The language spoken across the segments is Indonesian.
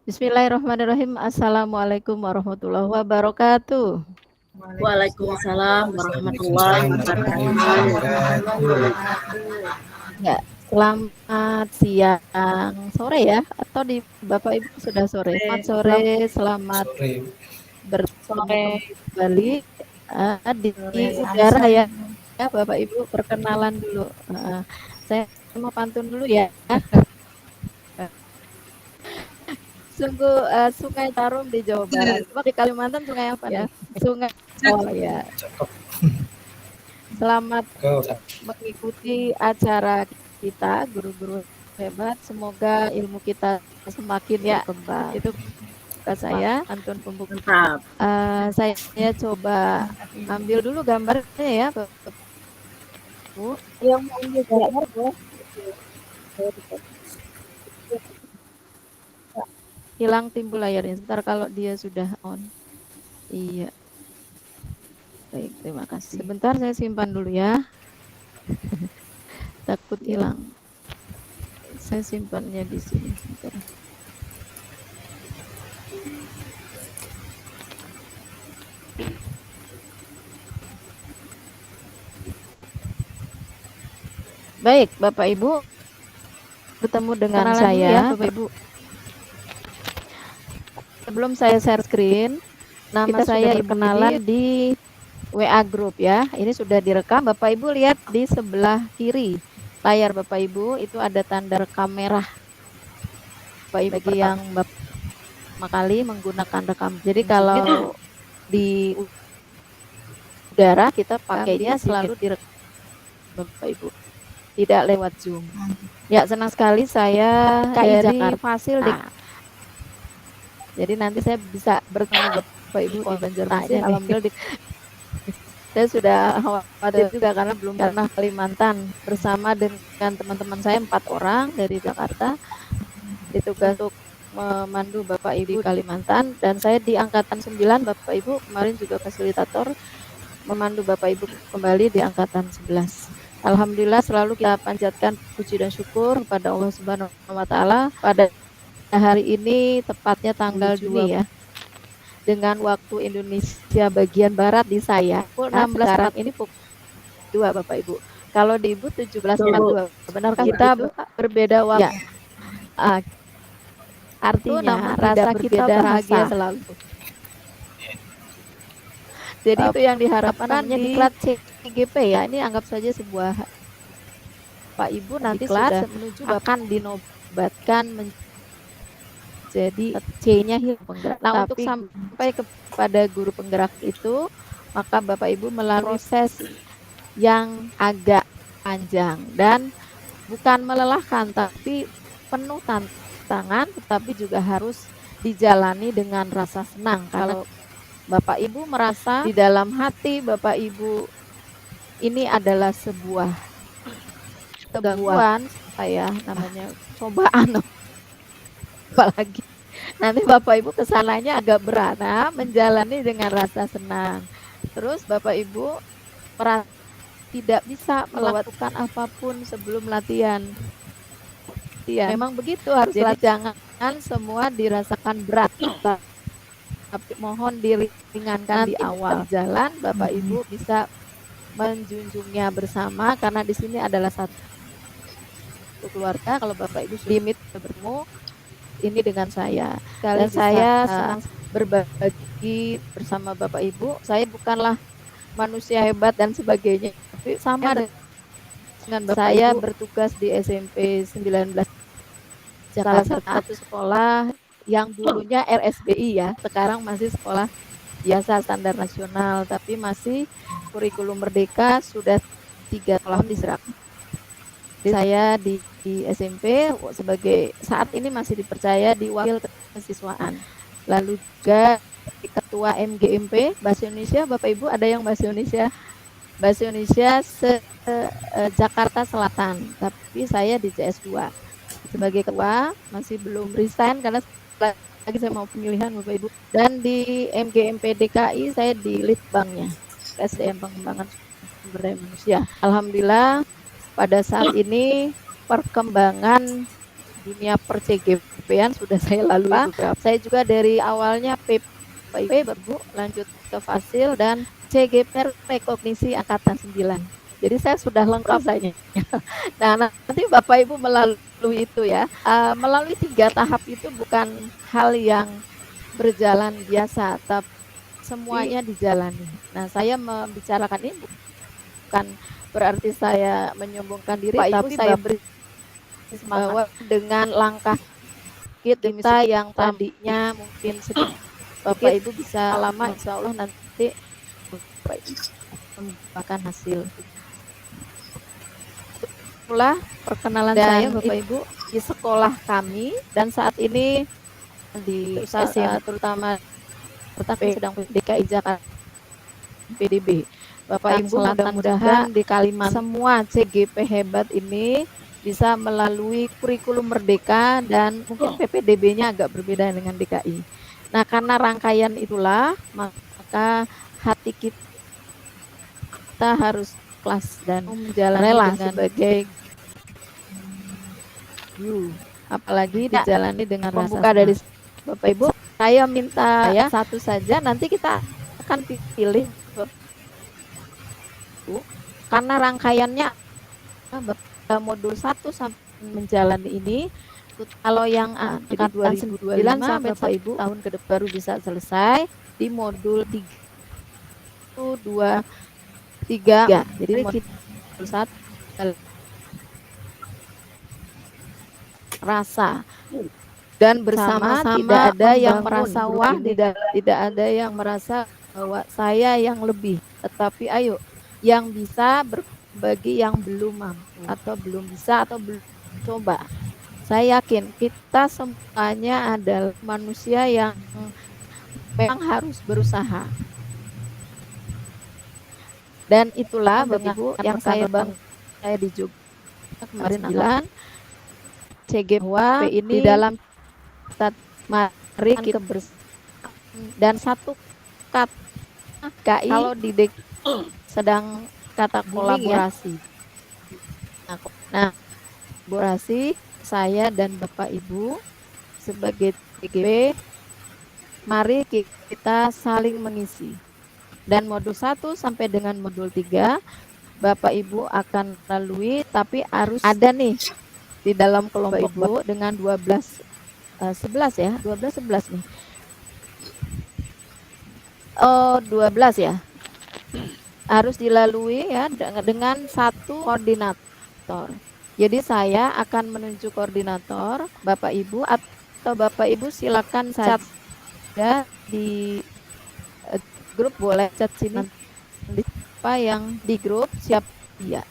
Bismillahirrahmanirrahim. Assalamualaikum warahmatullahi wabarakatuh. Waalaikumsalam warahmatullahi Waalaikumsalam warahmatullahi wabarakatuh. wabarakatuh. Ya, selamat siang, sore ya, atau di Bapak Ibu sudah sore? Selamat sore, selamat Sore. bertemu Sore. kembali di udara ya, Bapak Ibu. Perkenalan dulu. Saya mau pantun dulu ya. Sungguh Sungai Tarum di Jawa Barat. Coba di Kalimantan sungai apa ya? Sungai. Oh ya. Cakep. Selamat Cakep. mengikuti acara kita, guru-guru hebat. Semoga ilmu kita semakin berkembang. Itu kata saya, Antun Pembuka. Mantap. Saya coba ambil dulu gambarnya ya, Bu. Yang mau ambil gambar boleh. Hilang timbul layarnya. Sebentar kalau dia sudah on. Iya. Baik, terima kasih. Sebentar saya simpan dulu ya. Takut hilang. Saya simpannya di sini sebentar. Baik, Bapak Ibu, bertemu dengan saya, ya, Bapak Ibu. Sebelum saya share screen, nama saya perkenalan di WA Group ya. Ini sudah direkam. Bapak Ibu lihat di sebelah kiri layar Bapak Ibu itu ada tanda rekam merah. Bapak Ibu bagi yang pertama kali menggunakan rekam. Jadi kalau di udara kita pakainya selalu direkam Bapak Ibu, tidak lewat Zoom. Ya, senang sekali saya dari Jakarta Fasil. Jadi nanti saya bisa bertemu Bapak Ibu di Banjarmasin. Alhamdulillah saya sudah khawatir juga karena belum pernah Kalimantan bersama dengan teman-teman saya 4 orang dari Jakarta. Ditugas untuk memandu Bapak Ibu di Kalimantan, dan saya di angkatan 9 Bapak Ibu kemarin juga fasilitator memandu Bapak Ibu kembali di angkatan 11. Alhamdulillah selalu kita panjatkan puji dan syukur kepada Allah Subhanahu wa taala pada hari ini tepatnya tanggal 2 ya. Dengan waktu Indonesia bagian barat di saya pukul 16 sekarang ini pukul 2 Bapak Ibu. Kalau di Ibu 17.42. Benarkah kita berbeda waktu? Ya. Artinya rasa kita bahagia selalu. Jadi itu yang diharapkan di diklat CGP ya. Ini anggap saja sebuah Pak Ibu nanti sudah menuju akan dinobatkan jadi C-nya hilang penggerak. Nah, untuk sampai kepada guru penggerak itu, maka Bapak Ibu melalui proses yang agak panjang dan bukan melelahkan, tapi penuh tantangan, tetapi juga harus dijalani dengan rasa senang. Kalau Bapak Ibu merasa di dalam hati Bapak Ibu ini adalah sebuah gangguan, saya namanya cobaan, apalagi nanti Bapak Ibu kesananya agak berat. Nah, menjalani dengan rasa senang. Terus Bapak Ibu merasa tidak bisa melakukan apapun sebelum latihan. Memang begitu harus. Jadi jangan semua dirasakan berat, tapi mohon diringankan di awal jalan. Bapak Ibu bisa menjunjungnya bersama karena di sini adalah satu keluarga. Kalau Bapak Ibu limit bertemu ini dengan saya, dan saya senang berbagi bersama Bapak Ibu. Saya bukanlah manusia hebat dan sebagainya, tapi sama dengan Bapak saya Ibu bertugas di SMP 19 Jakarta, satu sekolah yang dulunya RSBI ya, sekarang masih sekolah biasa standar nasional, tapi masih kurikulum merdeka, sudah 3 tahun diserap. Saya di SMP sebagai saat ini masih dipercaya di wakil kesiswaan, lalu juga ketua MGMP Bahasa Indonesia. Bapak Ibu ada yang Bahasa Indonesia Jakarta Selatan, tapi saya di CS2 sebagai ketua, masih belum resign karena lagi saya mau pemilihan Bapak Ibu. Dan di MGMP DKI saya di Litbangnya, SDM Pengembangan Sumber Daya Manusia. Alhamdulillah pada saat ini perkembangan dunia per-CGP-an sudah saya lalui beberapa. Saya juga dari awalnya PPIP Bu, lanjut ke Fasil dan CGP Rekognisi Angkatan 9. Jadi saya sudah lengkap saya. Nah, nanti Bapak Ibu melalui itu ya. Melalui 3 tahap itu bukan hal yang berjalan biasa, tapi semuanya dijalani. Nah, saya membicarakan ini bukan berarti saya menyombongkan diri, tapi saya beri bahwa dengan langkah kita yang tadinya mungkin sedikit Bapak Ibu bisa lama, insya Allah nanti membuahkan hasil. Itulah perkenalan saya Bapak Ibu di sekolah kami, dan saat ini di usaha terutama sedang DKI Jakarta PDB. Bapak Ibu mudah-mudahan di Kalimantan semua CGP hebat ini bisa melalui kurikulum merdeka, dan mungkin PPDB-nya agak berbeda dengan DKI. Nah, karena rangkaian itulah maka hati kita harus ikhlas dan menjalani sebagai apalagi dijalani dengan pembuka dari Bapak Ibu. Saya minta ya satu saja, nanti kita akan pilih karena rangkaiannya modul 1 sampai menjalani ini. Kalau yang jadi 2009 sampai Bapak Ibu tahun ke depan baru bisa selesai di modul 3 2 3. Jadi modul 1 rasa dan bersama, tidak ada yang merasa wah, tidak ada yang merasa bahwa saya yang lebih, tetapi ayo yang bisa berbagi yang belum mampu atau belum bisa atau belum coba. Saya yakin kita semuanya adalah manusia yang memang harus berusaha. Dan itulah Bapak Ibu yang saya di Jogja kemarin bilang, CGP ini di dalam mari kita dan satu kata KI kalau di sedang kata kolaborasi. Nah, kolaborasi saya dan Bapak Ibu sebagai CGP, mari kita saling mengisi. Dan modul 1 sampai dengan modul 3 Bapak Ibu akan lalui, tapi harus ada nih di dalam kelompok Ibu dengan 11 ya, 11 nih. Oh, 12 ya. Harus dilalui ya dengan satu koordinator. Jadi saya akan menunjuk koordinator, Bapak Ibu, atau Bapak Ibu silakan saja di grup, boleh chat sini apa yang di grup siap dia.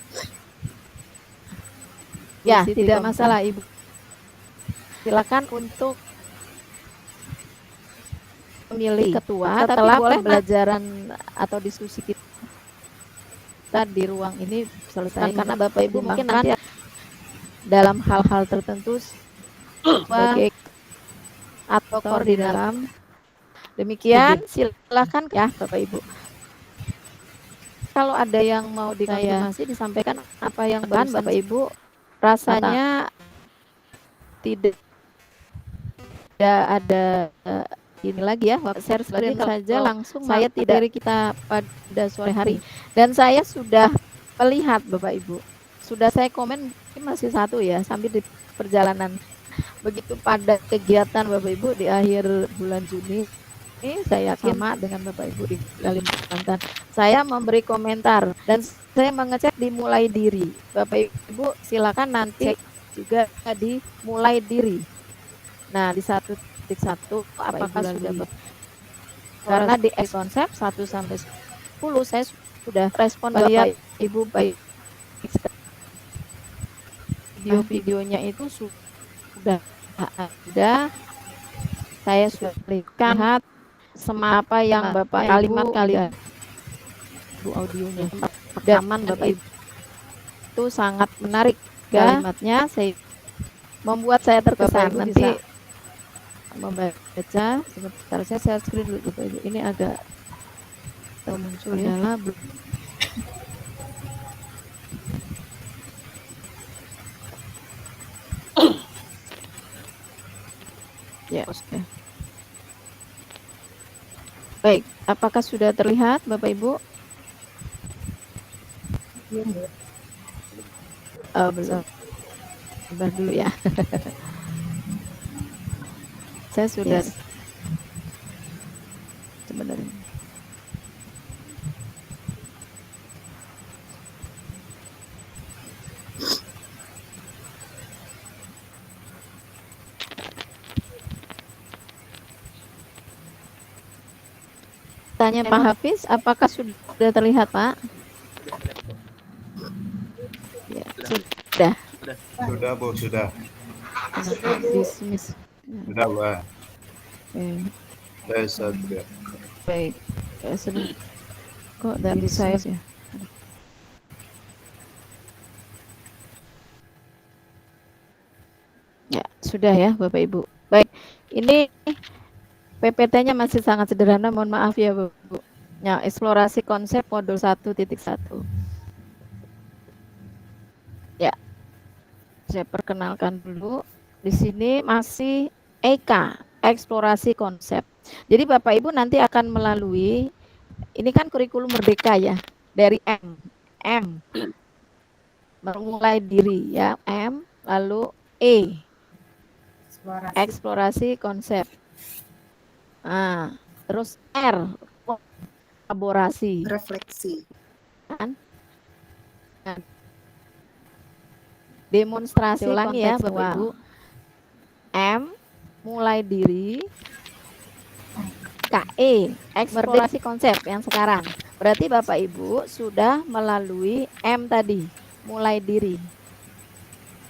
Ya, tidak masalah Ibu. Silakan untuk memilih ketua, setelah pembelajaran atau diskusi kita di ruang ini selesai, karena Bapak Ibu mungkin nanti dalam hal-hal tertentu sebagai atau koordinator. Demikian, silakan ya Bapak Ibu. Kalau ada yang mau dikonfirmasi, disampaikan apa yang bahan Bapak Ibu rasanya tidak ada ini lagi ya, share screen saja langsung, saya tidak dari kita pada sore hari. Dan saya sudah melihat Bapak Ibu, sudah saya komen, masih satu ya sambil di perjalanan. Begitu pada kegiatan Bapak Ibu di akhir bulan Juni ini, saya sama dengan Bapak Ibu di Kalimantan, saya memberi komentar dan saya mengecek dimulai diri. Bapak Ibu silakan nanti juga di mulai diri. Nah, di 1.1 apakah sudah karena di konsep 1 sampai 10 saya sudah respon Bapak Ibu baik. Video-videonya itu sudah ada, saya sudah lihat semapa yang Bapak kalimat audionya rekaman Bapak Ibu itu sangat menarik kalimatnya, saya membuat saya terkesan. Nanti membaca sebentar, saya share screen dulu Bapak Ibu. Ini agak muncul ya. Ya, oke. Baik, apakah sudah terlihat Bapak Ibu? Belum. Sabar dulu ya. Saya sudah sebenarnya. Tanya Pak Hafiz, apakah sudah terlihat Pak? Ya, sudah. Sudah Bu, sudah. Dismiss. Sudah Bu. Baik. Saya sudah. Baik. Kok dari saya ya? Ya, sudah ya Bapak Ibu. Baik, ini PPT-nya masih sangat sederhana, mohon maaf ya Bu. Ya, eksplorasi konsep modul 1.1. Ya, saya perkenalkan dulu. Di sini masih EK, eksplorasi konsep. Jadi Bapak Ibu nanti akan melalui, ini kan kurikulum merdeka ya, dari M, memulai diri ya, M, lalu E, eksplorasi konsep. Nah, terus R, kolaborasi. Refleksi. Kan? Nah, demonstrasi ulangi ya Bapak Ibu. M, mulai diri. KE, eksplorasi konsep yang sekarang. Berarti Bapak Ibu sudah melalui M tadi, mulai diri.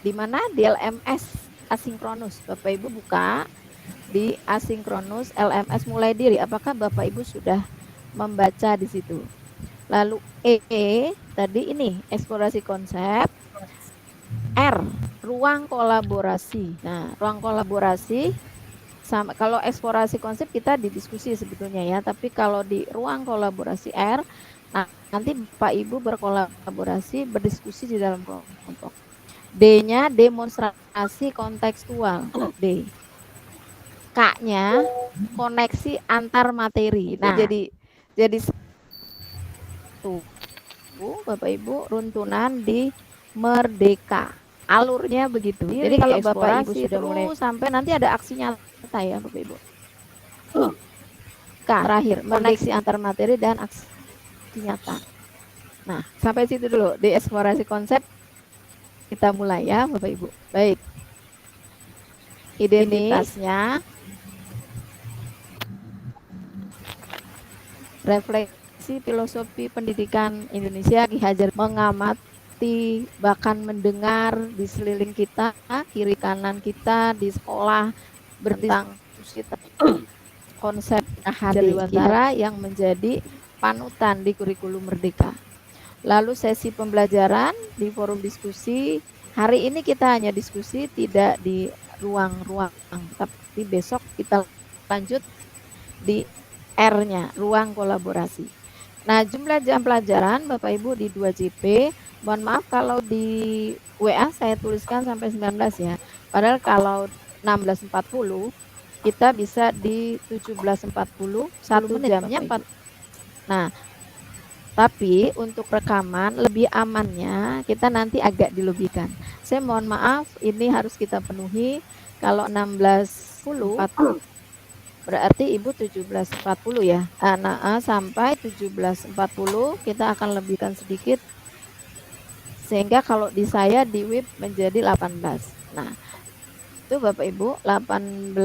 Di mana di LMS asinkronus. Bapak Ibu buka di asinkronus LMS mulai diri. Apakah Bapak Ibu sudah membaca di situ? Lalu E tadi ini eksplorasi konsep. R, ruang kolaborasi. Nah, ruang kolaborasi sama, kalau eksplorasi konsep kita didiskusi sebetulnya ya, tapi kalau di ruang kolaborasi R, nah nanti Bapak Ibu berkolaborasi, berdiskusi di dalam kelompok. D-nya demonstrasi kontekstual, D. K-nya koneksi antar materi. Nah, jadi satu Bapak Ibu runtunan di Merdeka. Alurnya begitu. Jadi kalau Bapak Ibu sudah mulai sampai nanti ada aksi nyata ya Bapak Ibu. K terakhir, koneksi antar materi dan aksi nyata. Nah, sampai situ dulu di eksplorasi konsep. Kita mulai ya Bapak Ibu. Baik. Identitasnya refleksi filosofi pendidikan Indonesia, Ki Hajar mengamati, bahkan mendengar di sekeliling kita, kiri kanan kita, di sekolah, bertentang konsep Hadiwantara yang menjadi panutan di kurikulum merdeka. Lalu sesi pembelajaran di forum diskusi. Hari ini kita hanya diskusi, tidak di ruang-ruang, tapi besok kita lanjut di R-nya, ruang kolaborasi. Nah, jumlah jam pelajaran Bapak Ibu di 2JP, mohon maaf kalau di WA saya tuliskan sampai 19 ya. Padahal kalau 16.40 kita bisa di 17.40, 1 jamnya 4. Nah, tapi untuk rekaman lebih amannya kita nanti agak dilebihkan. Saya mohon maaf, ini harus kita penuhi. Kalau 16.40 berarti Ibu 17.40 ya. Sampai 17.40 kita akan lebihkan sedikit. Sehingga kalau di saya di WIB menjadi 18. Nah, itu Bapak Ibu 18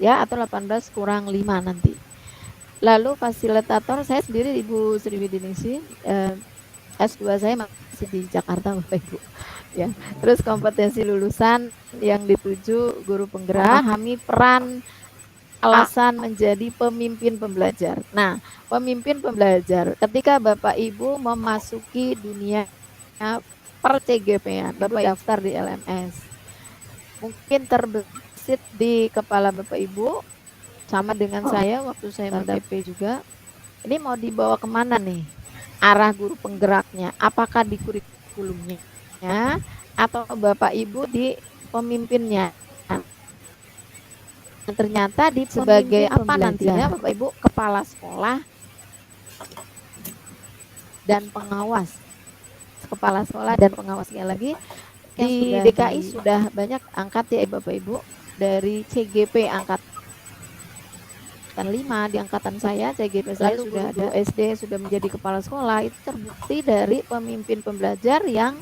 ya, atau 18 kurang 5 nanti. Lalu fasilitator saya sendiri Ibu Sri Widiningsih, S2 saya masih di Jakarta Bapak Ibu ya. Terus kompetensi lulusan yang dituju guru penggerak, memahami peran alasan menjadi pemimpin pembelajar. Nah, pemimpin pembelajar ketika Bapak Ibu memasuki dunia per CGP-an, Bapak daftar di LMS. Mungkin terbesit di kepala Bapak Ibu sama dengan saya waktu saya mendaftar juga. Ini mau dibawa kemana nih? Arah guru penggeraknya, apakah di kurikulumnya atau Bapak Ibu di pemimpinnya? Ternyata sebagai apa nantinya Bapak Ibu kepala sekolah dan pengawas. Kepala sekolah dan pengawasnya lagi di DKI sudah banyak angkat ya Bapak Ibu, dari CGP angkatan 5 di angkatan saya, CGP saya sudah ada SD sudah menjadi kepala sekolah. Itu terbukti dari pemimpin pembelajar yang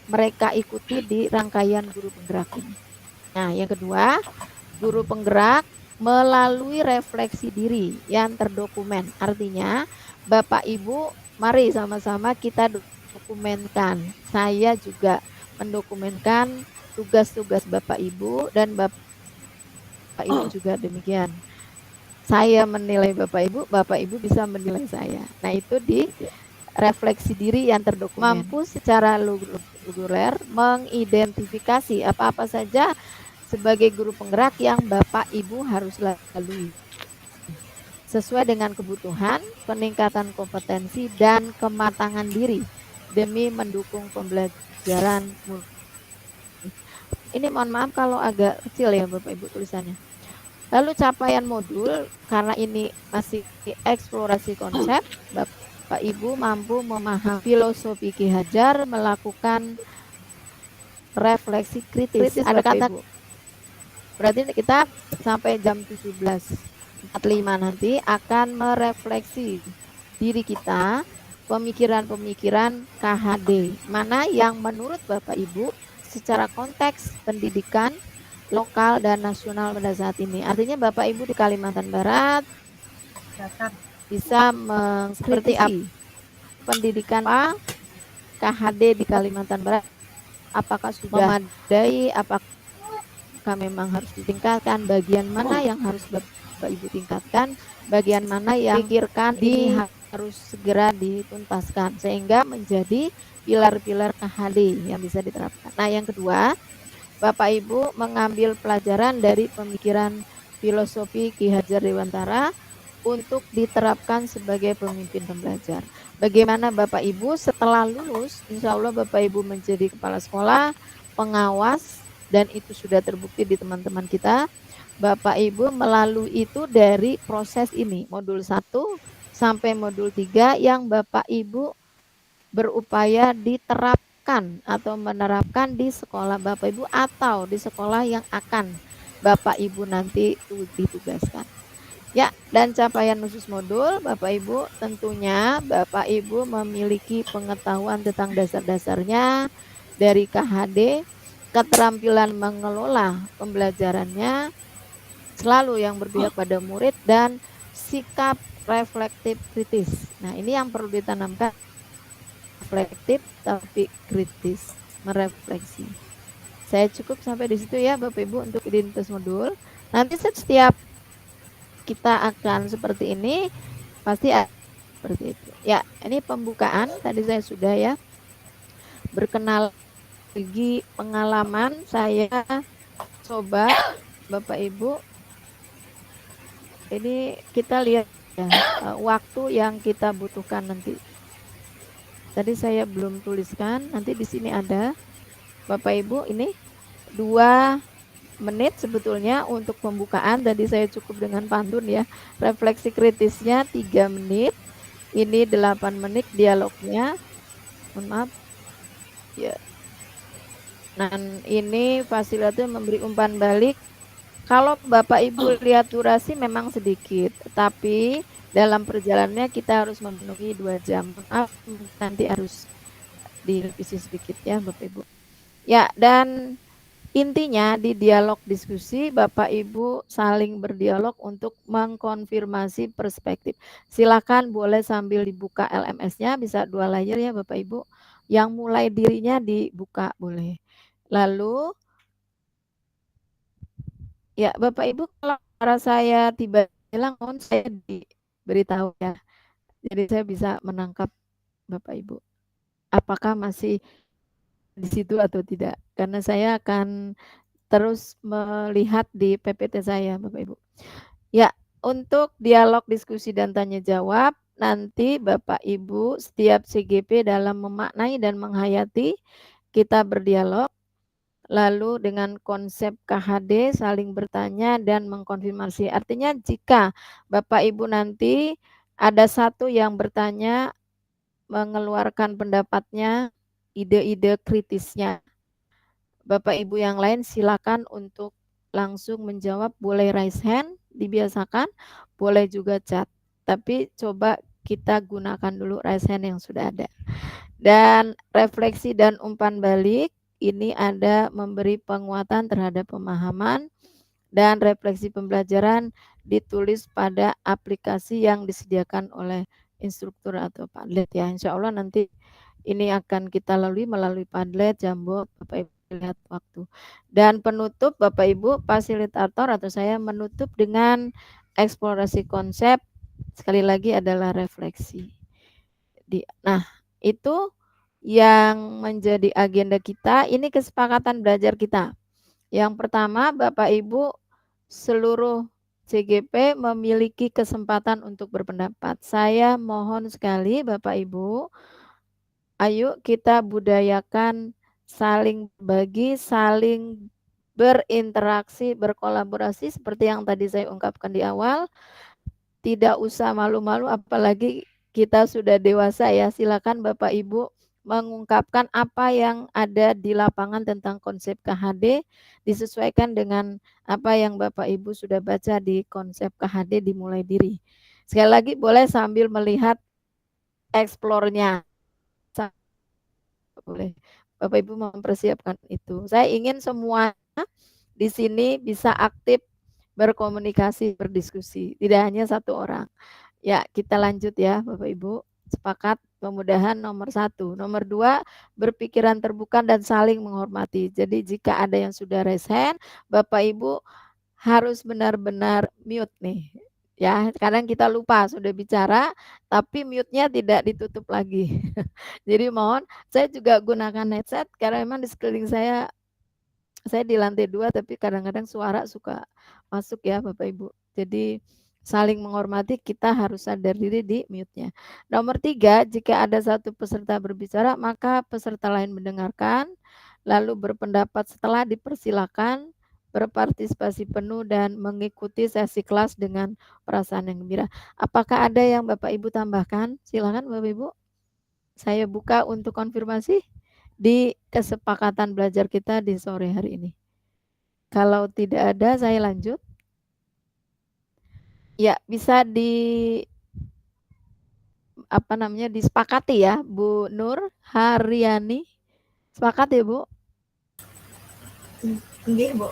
mereka ikuti di rangkaian guru penggerak ini. Nah, yang kedua, guru penggerak melalui refleksi diri yang terdokumen. Artinya, Bapak Ibu, mari sama-sama kita dokumenkan. Saya juga mendokumenkan tugas-tugas Bapak Ibu dan Bapak Ibu juga demikian. Saya menilai Bapak Ibu bisa menilai saya. Nah, itu di refleksi diri yang terdokumen. Mampu secara reguler mengidentifikasi apa-apa saja sebagai guru penggerak yang Bapak Ibu harus lalui sesuai dengan kebutuhan, peningkatan kompetensi dan kematangan diri demi mendukung pembelajaran. Ini mohon maaf kalau agak kecil ya Bapak Ibu tulisannya. Lalu capaian modul, karena ini masih eksplorasi konsep, Bapak Ibu mampu memahami filosofi Ki Hajar, melakukan refleksi kritis. Ada kata Ibu. Berarti kita sampai jam 17.45 nanti akan merefleksi diri kita, pemikiran-pemikiran KHD, mana yang menurut Bapak Ibu secara konteks pendidikan lokal dan nasional pada saat ini. Artinya Bapak Ibu di Kalimantan Barat bisa seperti apa pendidikan KHD di Kalimantan Barat, apakah sudah memadai, apakah memang harus ditingkatkan, bagian mana yang harus Bapak Ibu tingkatkan, bagian mana yang pikirkan harus segera dituntaskan sehingga menjadi pilar-pilar KHD yang bisa diterapkan. Nah, yang kedua, Bapak Ibu mengambil pelajaran dari pemikiran filosofi Ki Hajar Dewantara untuk diterapkan sebagai pemimpin pembelajar. Bagaimana Bapak Ibu setelah lulus, insya Allah Bapak Ibu menjadi kepala sekolah, pengawas, dan itu sudah terbukti di teman-teman kita. Bapak Ibu melalui itu dari proses ini, modul 1 sampai modul 3 yang Bapak Ibu berupaya diterapkan atau menerapkan di sekolah Bapak Ibu atau di sekolah yang akan Bapak Ibu nanti ditugaskan. Ya, dan capaian khusus modul Bapak Ibu tentunya Bapak Ibu memiliki pengetahuan tentang dasar-dasarnya dari KHD, keterampilan mengelola pembelajarannya selalu yang berpihak pada murid dan sikap reflektif kritis. Nah, ini yang perlu ditanamkan, reflektif tapi kritis, merefleksi. Saya cukup sampai di situ ya Bapak Ibu untuk identitas modul. Nanti setiap kita akan seperti ini pasti seperti itu. Ya, ini pembukaan tadi saya sudah ya. Berkenal lagi pengalaman saya coba Bapak Ibu. Ini kita lihat ya, waktu yang kita butuhkan nanti. Tadi saya belum tuliskan, nanti di sini ada Bapak Ibu, ini 2 menit sebetulnya untuk pembukaan. Tadi saya cukup dengan pantun ya. Refleksi kritisnya 3 menit. Ini 8 menit dialognya. Mohon maaf. Ya. Dan ini fasilitator memberi umpan balik. Kalau Bapak Ibu lihat durasi memang sedikit, tapi dalam perjalanannya kita harus memenuhi 2 jam. Maaf, nanti harus direvisi sedikit ya Bapak Ibu. Ya, dan intinya di dialog diskusi Bapak Ibu saling berdialog untuk mengkonfirmasi perspektif. Silakan boleh sambil dibuka LMS-nya, bisa 2 layar ya Bapak Ibu. Yang mulai dirinya dibuka boleh. Lalu ya Bapak Ibu, kalau suara saya tiba hilang, mohon saya diberitahu ya. Jadi saya bisa menangkap Bapak Ibu. Apakah masih di situ atau tidak? Karena saya akan terus melihat di PPT saya Bapak Ibu. Ya, untuk dialog, diskusi, dan tanya jawab, nanti Bapak Ibu setiap CGP dalam memaknai dan menghayati kita berdialog. lalu dengan konsep KHD saling bertanya dan mengkonfirmasi. Artinya jika Bapak Ibu nanti ada satu yang bertanya, mengeluarkan pendapatnya, ide-ide kritisnya, Bapak Ibu yang lain silakan untuk langsung menjawab, boleh raise hand, dibiasakan, boleh juga chat. Tapi coba kita gunakan dulu raise hand yang sudah ada. Dan refleksi dan umpan balik ini ada memberi penguatan terhadap pemahaman, dan refleksi pembelajaran ditulis pada aplikasi yang disediakan oleh instruktur atau Padlet ya. Insya Allah nanti ini akan kita lalui melalui Padlet, Jamboard, Bapak Ibu lihat waktu. Dan penutup Bapak Ibu, fasilitator atau saya menutup dengan eksplorasi konsep, sekali lagi adalah refleksi. Nah, itu yang menjadi agenda kita, ini kesepakatan belajar kita. Yang pertama, Bapak Ibu seluruh CGP memiliki kesempatan untuk berpendapat. Saya mohon sekali Bapak Ibu, ayo kita budayakan saling berbagi, saling berinteraksi, berkolaborasi seperti yang tadi saya ungkapkan di awal. Tidak usah malu-malu, apalagi kita sudah dewasa ya. Silakan Bapak Ibu mengungkapkan apa yang ada di lapangan tentang konsep KHD, disesuaikan dengan apa yang Bapak Ibu sudah baca di konsep KHD dimulai diri. Sekali lagi boleh sambil melihat eksplornya. Boleh Bapak Ibu mempersiapkan itu. Saya ingin semua di sini bisa aktif berkomunikasi, berdiskusi, tidak hanya satu orang. Ya, kita lanjut ya Bapak Ibu. Sepakat, pemudahan nomor 1. Nomor 2, berpikiran terbuka dan saling menghormati. Jadi jika ada yang sudah raise hand, Bapak Ibu harus benar-benar mute nih. Ya, kadang kita lupa sudah bicara, tapi mute-nya tidak ditutup lagi. Jadi mohon, saya juga gunakan headset karena memang di sekeliling saya di lantai 2, tapi kadang-kadang suara suka masuk ya Bapak Ibu. Jadi saling menghormati, kita harus sadar diri di mute-nya. Nomor 3, jika ada satu peserta berbicara, maka peserta lain mendengarkan, lalu berpendapat setelah dipersilakan, berpartisipasi penuh dan mengikuti sesi kelas dengan perasaan yang gembira. Apakah ada yang Bapak Ibu tambahkan? Silakan Bapak Ibu. Saya buka untuk konfirmasi di kesepakatan belajar kita di sore hari ini. Kalau tidak ada, saya lanjut. Ya, bisa disepakati ya, Bu Nur Haryani. Sepakat ya, Bu? Nggih, Bu.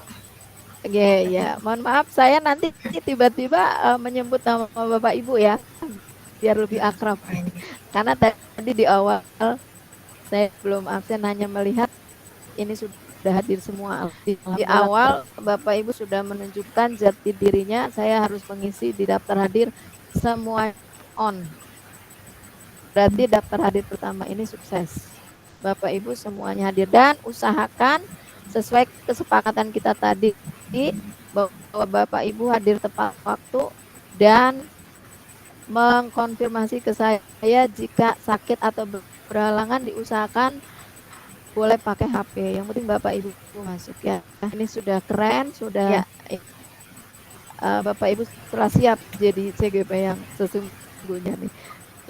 Oke, ya. Mohon maaf, saya nanti tiba-tiba menyebut nama Bapak Ibu ya, biar lebih akrab. Karena tadi di awal saya belum absen, hanya melihat ini sudah hadir semua. Di awal Bapak Ibu sudah menunjukkan jati dirinya, saya harus mengisi di daftar hadir semua on. Berarti daftar hadir pertama ini sukses. Bapak Ibu semuanya hadir dan usahakan sesuai kesepakatan kita tadi bahwa Bapak Ibu hadir tepat waktu dan mengkonfirmasi ke saya jika sakit atau berhalangan, diusahakan boleh pakai HP. Yang penting Bapak Ibu masuk ya. Ini sudah keren, sudah Bapak Ibu telah siap jadi CGP yang sesungguhnya nih.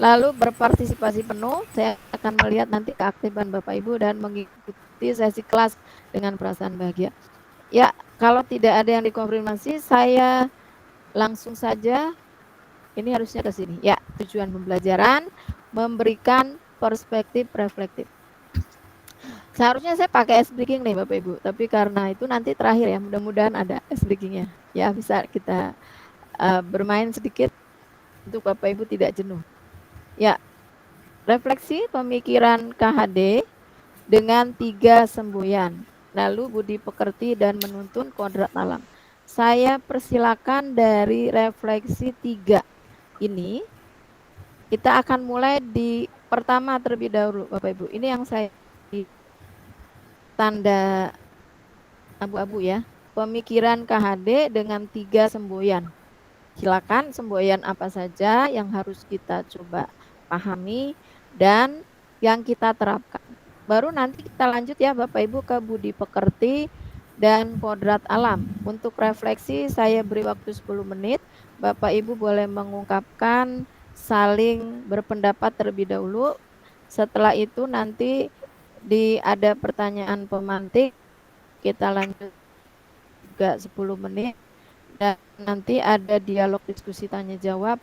Lalu berpartisipasi penuh, saya akan melihat nanti keaktifan Bapak Ibu dan mengikuti sesi kelas dengan perasaan bahagia. Ya, kalau tidak ada yang dikonfirmasi, saya langsung saja, ini harusnya ke sini. Ya, tujuan pembelajaran memberikan perspektif reflektif. Seharusnya saya pakai S-Breaking nih Bapak Ibu, tapi karena itu nanti terakhir ya, mudah-mudahan ada S-Breakingnya. Ya, bisa kita bermain sedikit untuk Bapak Ibu tidak jenuh. Ya, refleksi pemikiran KHD dengan 3 semboyan. Lalu budi pekerti dan menuntun kodrat alam. Saya persilakan dari refleksi 3 ini, kita akan mulai di pertama terlebih dahulu Bapak Ibu. Ini yang saya tanda abu-abu ya. Pemikiran KHD dengan 3 semboyan. Silakan semboyan apa saja yang harus kita coba pahami dan yang kita terapkan. baru nanti kita lanjut ya Bapak Ibu ke budi pekerti dan kodrat alam. Untuk refleksi saya beri waktu 10 menit. Bapak Ibu boleh mengungkapkan, saling berpendapat terlebih dahulu. Setelah itu nanti ada pertanyaan pemantik, kita lanjut juga 10 menit. Dan nanti ada dialog diskusi tanya jawab,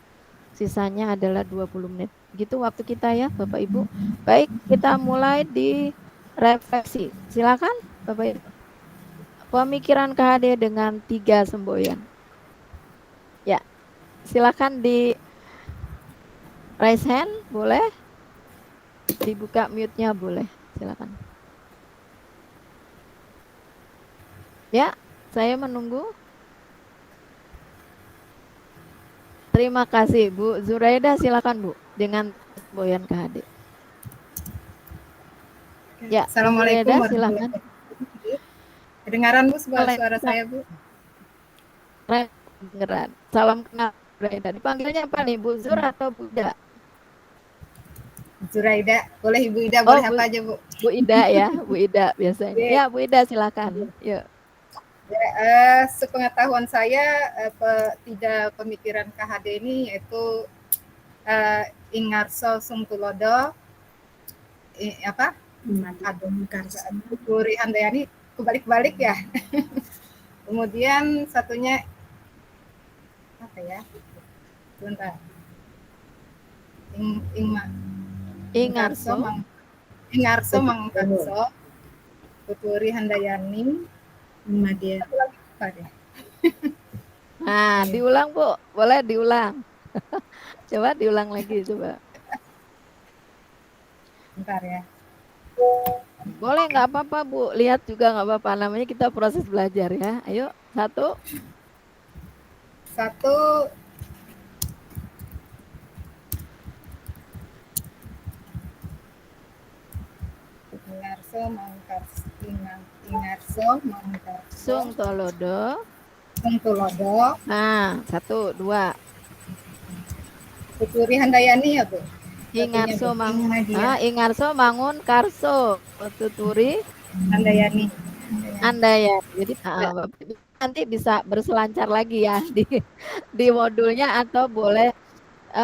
sisanya adalah 20 menit. Gitu waktu kita ya Bapak Ibu. Baik, kita mulai di refleksi. Silakan Bapak Ibu. Pemikiran KHD dengan 3 semboyan. Ya, silakan di raise hand, boleh. Dibuka mute-nya boleh. Silakan. Ya, saya menunggu. Terima kasih Bu Zuraida, silakan Bu dengan semboyan KHD. Ya, Assalamualaikum Zuraida, warahmatullahi silakan. wabarakatuh. Kedengaran Bu suara saya Bu? Kedengeran. Salam kenal Zuraida. Dipanggilnya apa nih, Bu Zur atau Bu Ida? Zuraida, boleh Ibu Ida, boleh Bu, apa aja Bu? Bu Ida ya, Bu Ida biasanya. Oke. Ya, Bu Ida silakan. Yuk. Ya, sepengetahuan saya, tiga pemikiran KHD ini yaitu Ingarso Sungtulodo, Putri Handayani, kebalik-balik ya. Kemudian satunya apa ya? Sebentar. Ingarso Mangkarso, Putri Handayani, Madia. Apa deh? Nah, diulang Bu, boleh diulang. Coba diulang lagi coba. Bentar ya. Boleh, nggak apa-apa Bu, lihat juga nggak apa-apa. Namanya kita proses belajar ya. Ayo, satu. Ingarso Mangkarso, Sungtulodo. Nah, 1, 2. Putri Handayani ya Bu. Ingarso Mangun Karso, Tuturi Handayani. Jadi nanti bisa berselancar lagi ya di modulnya, atau boleh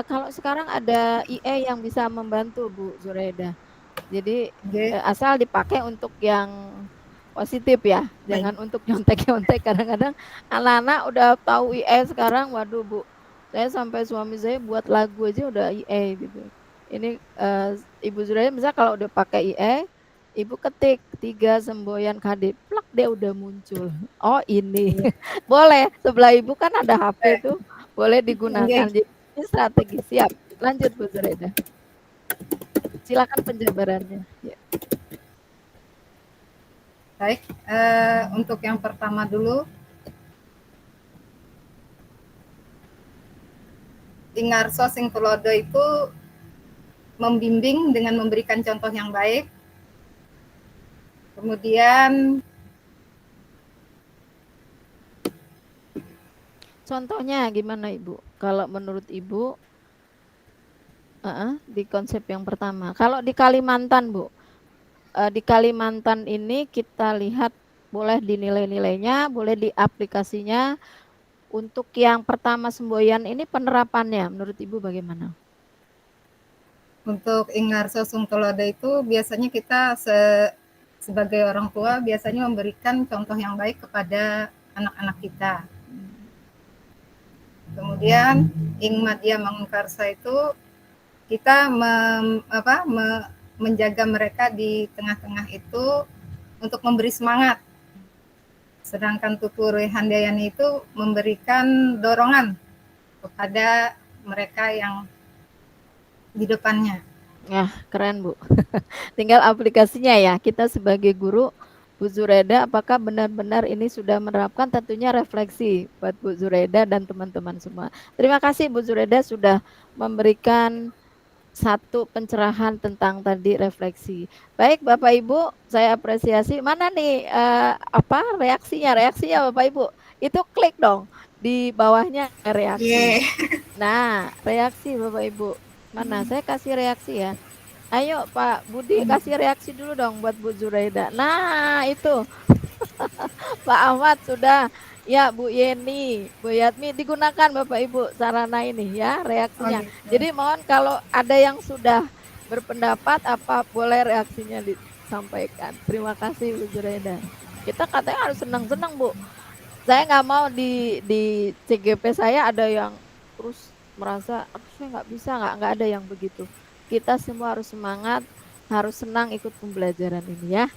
kalau sekarang ada IE yang bisa membantu Bu Zuraida. Jadi asal dipakai untuk yang positif ya, jangan untuk nyontek-nyontek. Kadang-kadang anak-anak udah tahu IE sekarang, waduh Bu, saya sampai suami saya buat lagu aja udah IE gitu. Ini Ibu Zuraida misal kalau udah pakai IE, Ibu ketik 3 semboyan KHD, plak dia udah muncul. Oh ini boleh, sebelah Ibu kan ada HP tuh, boleh digunakan. Jadi ini strategi. Siap, lanjut Bu Zuraida. Silakan penjabarannya. Ya. Baik, untuk yang pertama dulu, Ingarso Singtulodo itu membimbing dengan memberikan contoh yang baik. Kemudian contohnya gimana Ibu? Kalau menurut Ibu di konsep yang pertama. Kalau di Kalimantan Bu, di Kalimantan ini kita lihat boleh dinilai-nilainya, boleh di aplikasinya. Untuk yang pertama semboyan ini penerapannya menurut Ibu bagaimana? Untuk Ingarso Sungtulodo itu biasanya kita sebagai orang tua biasanya memberikan contoh yang baik kepada anak-anak kita. Kemudian Ing Madya Mangunkarsa itu kita menjaga mereka di tengah-tengah itu untuk memberi semangat. Sedangkan Tuturi Handayani itu memberikan dorongan kepada mereka yang di depannya. Ya, keren Bu. Tinggal aplikasinya ya. Kita sebagai guru, Bu Zuraida, apakah benar-benar ini sudah menerapkan? Tentunya refleksi buat Bu Zuraida dan teman-teman semua. Terima kasih Bu Zuraida sudah memberikan satu pencerahan tentang tadi refleksi. Baik Bapak Ibu, saya apresiasi. Mana nih reaksinya Bapak Ibu? Itu klik dong di bawahnya reaksi. Nah, reaksi Bapak Ibu. Mana? Saya kasih reaksi ya. Ayo Pak Budi kasih reaksi dulu dong buat Bu Zuraida. Nah itu Pak Ahmad sudah. Ya Bu Yeni, Bu Yatmi digunakan Bapak Ibu sarana ini ya reaksinya. Jadi mohon kalau ada yang sudah berpendapat apa boleh reaksinya disampaikan. Terima kasih Bu Zuraida. Kita katanya harus senang-senang Bu. Saya nggak mau di CGP saya ada yang terus merasa aduh saya nggak bisa, nggak ada yang begitu. Kita semua harus semangat, harus senang ikut pembelajaran ini ya.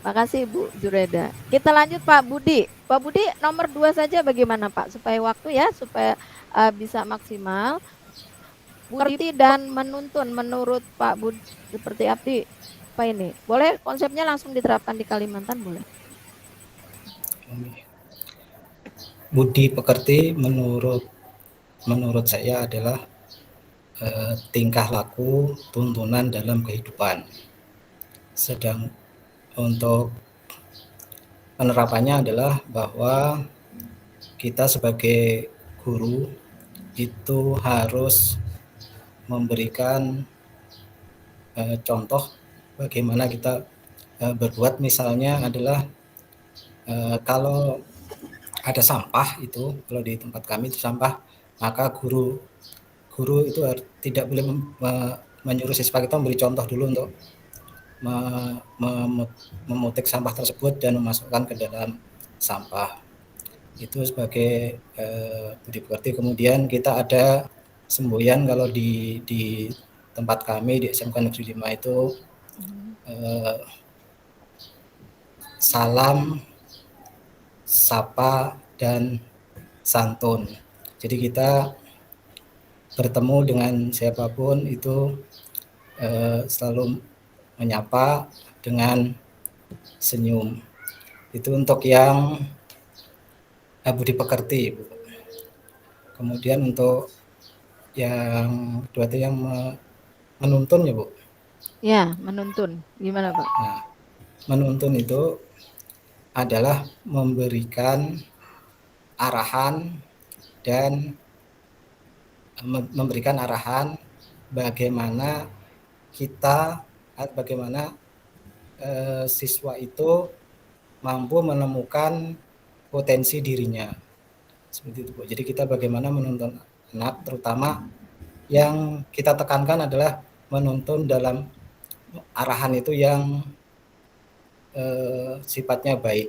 Makasih Bu Zureda. Kita lanjut Pak Budi. Pak Budi nomor 2 saja bagaimana Pak supaya waktu ya supaya bisa maksimal. Budi dan menuntun menurut Pak Budi seperti apa ini? Boleh konsepnya langsung diterapkan di Kalimantan boleh? Budi pekerti menurut saya adalah tingkah laku tuntunan dalam kehidupan. Sedang untuk penerapannya adalah bahwa kita sebagai guru itu harus memberikan contoh bagaimana kita berbuat. Misalnya adalah kalau ada sampah itu, kalau di tempat kami itu sampah, maka guru itu tidak boleh menyuruh siswa kita memberi contoh dulu untuk memetik sampah tersebut dan memasukkan ke dalam sampah. Itu sebagai budi pekerti. Kemudian kita ada semboyan kalau di tempat kami di SMK Negeri 5 itu salam, sapa, dan santun. Jadi kita bertemu dengan siapapun itu selalu menyapa dengan senyum. Itu untuk yang budi pekerti. Kemudian untuk yang kedua itu yang menuntun ya Bu. Ya, menuntun. Gimana Pak? Nah, menuntun itu adalah memberikan arahan dan bagaimana siswa itu mampu menemukan potensi dirinya. Seperti itu Bu. Jadi kita bagaimana menuntun anak, terutama yang kita tekankan adalah menuntun dalam arahan itu yang sifatnya baik.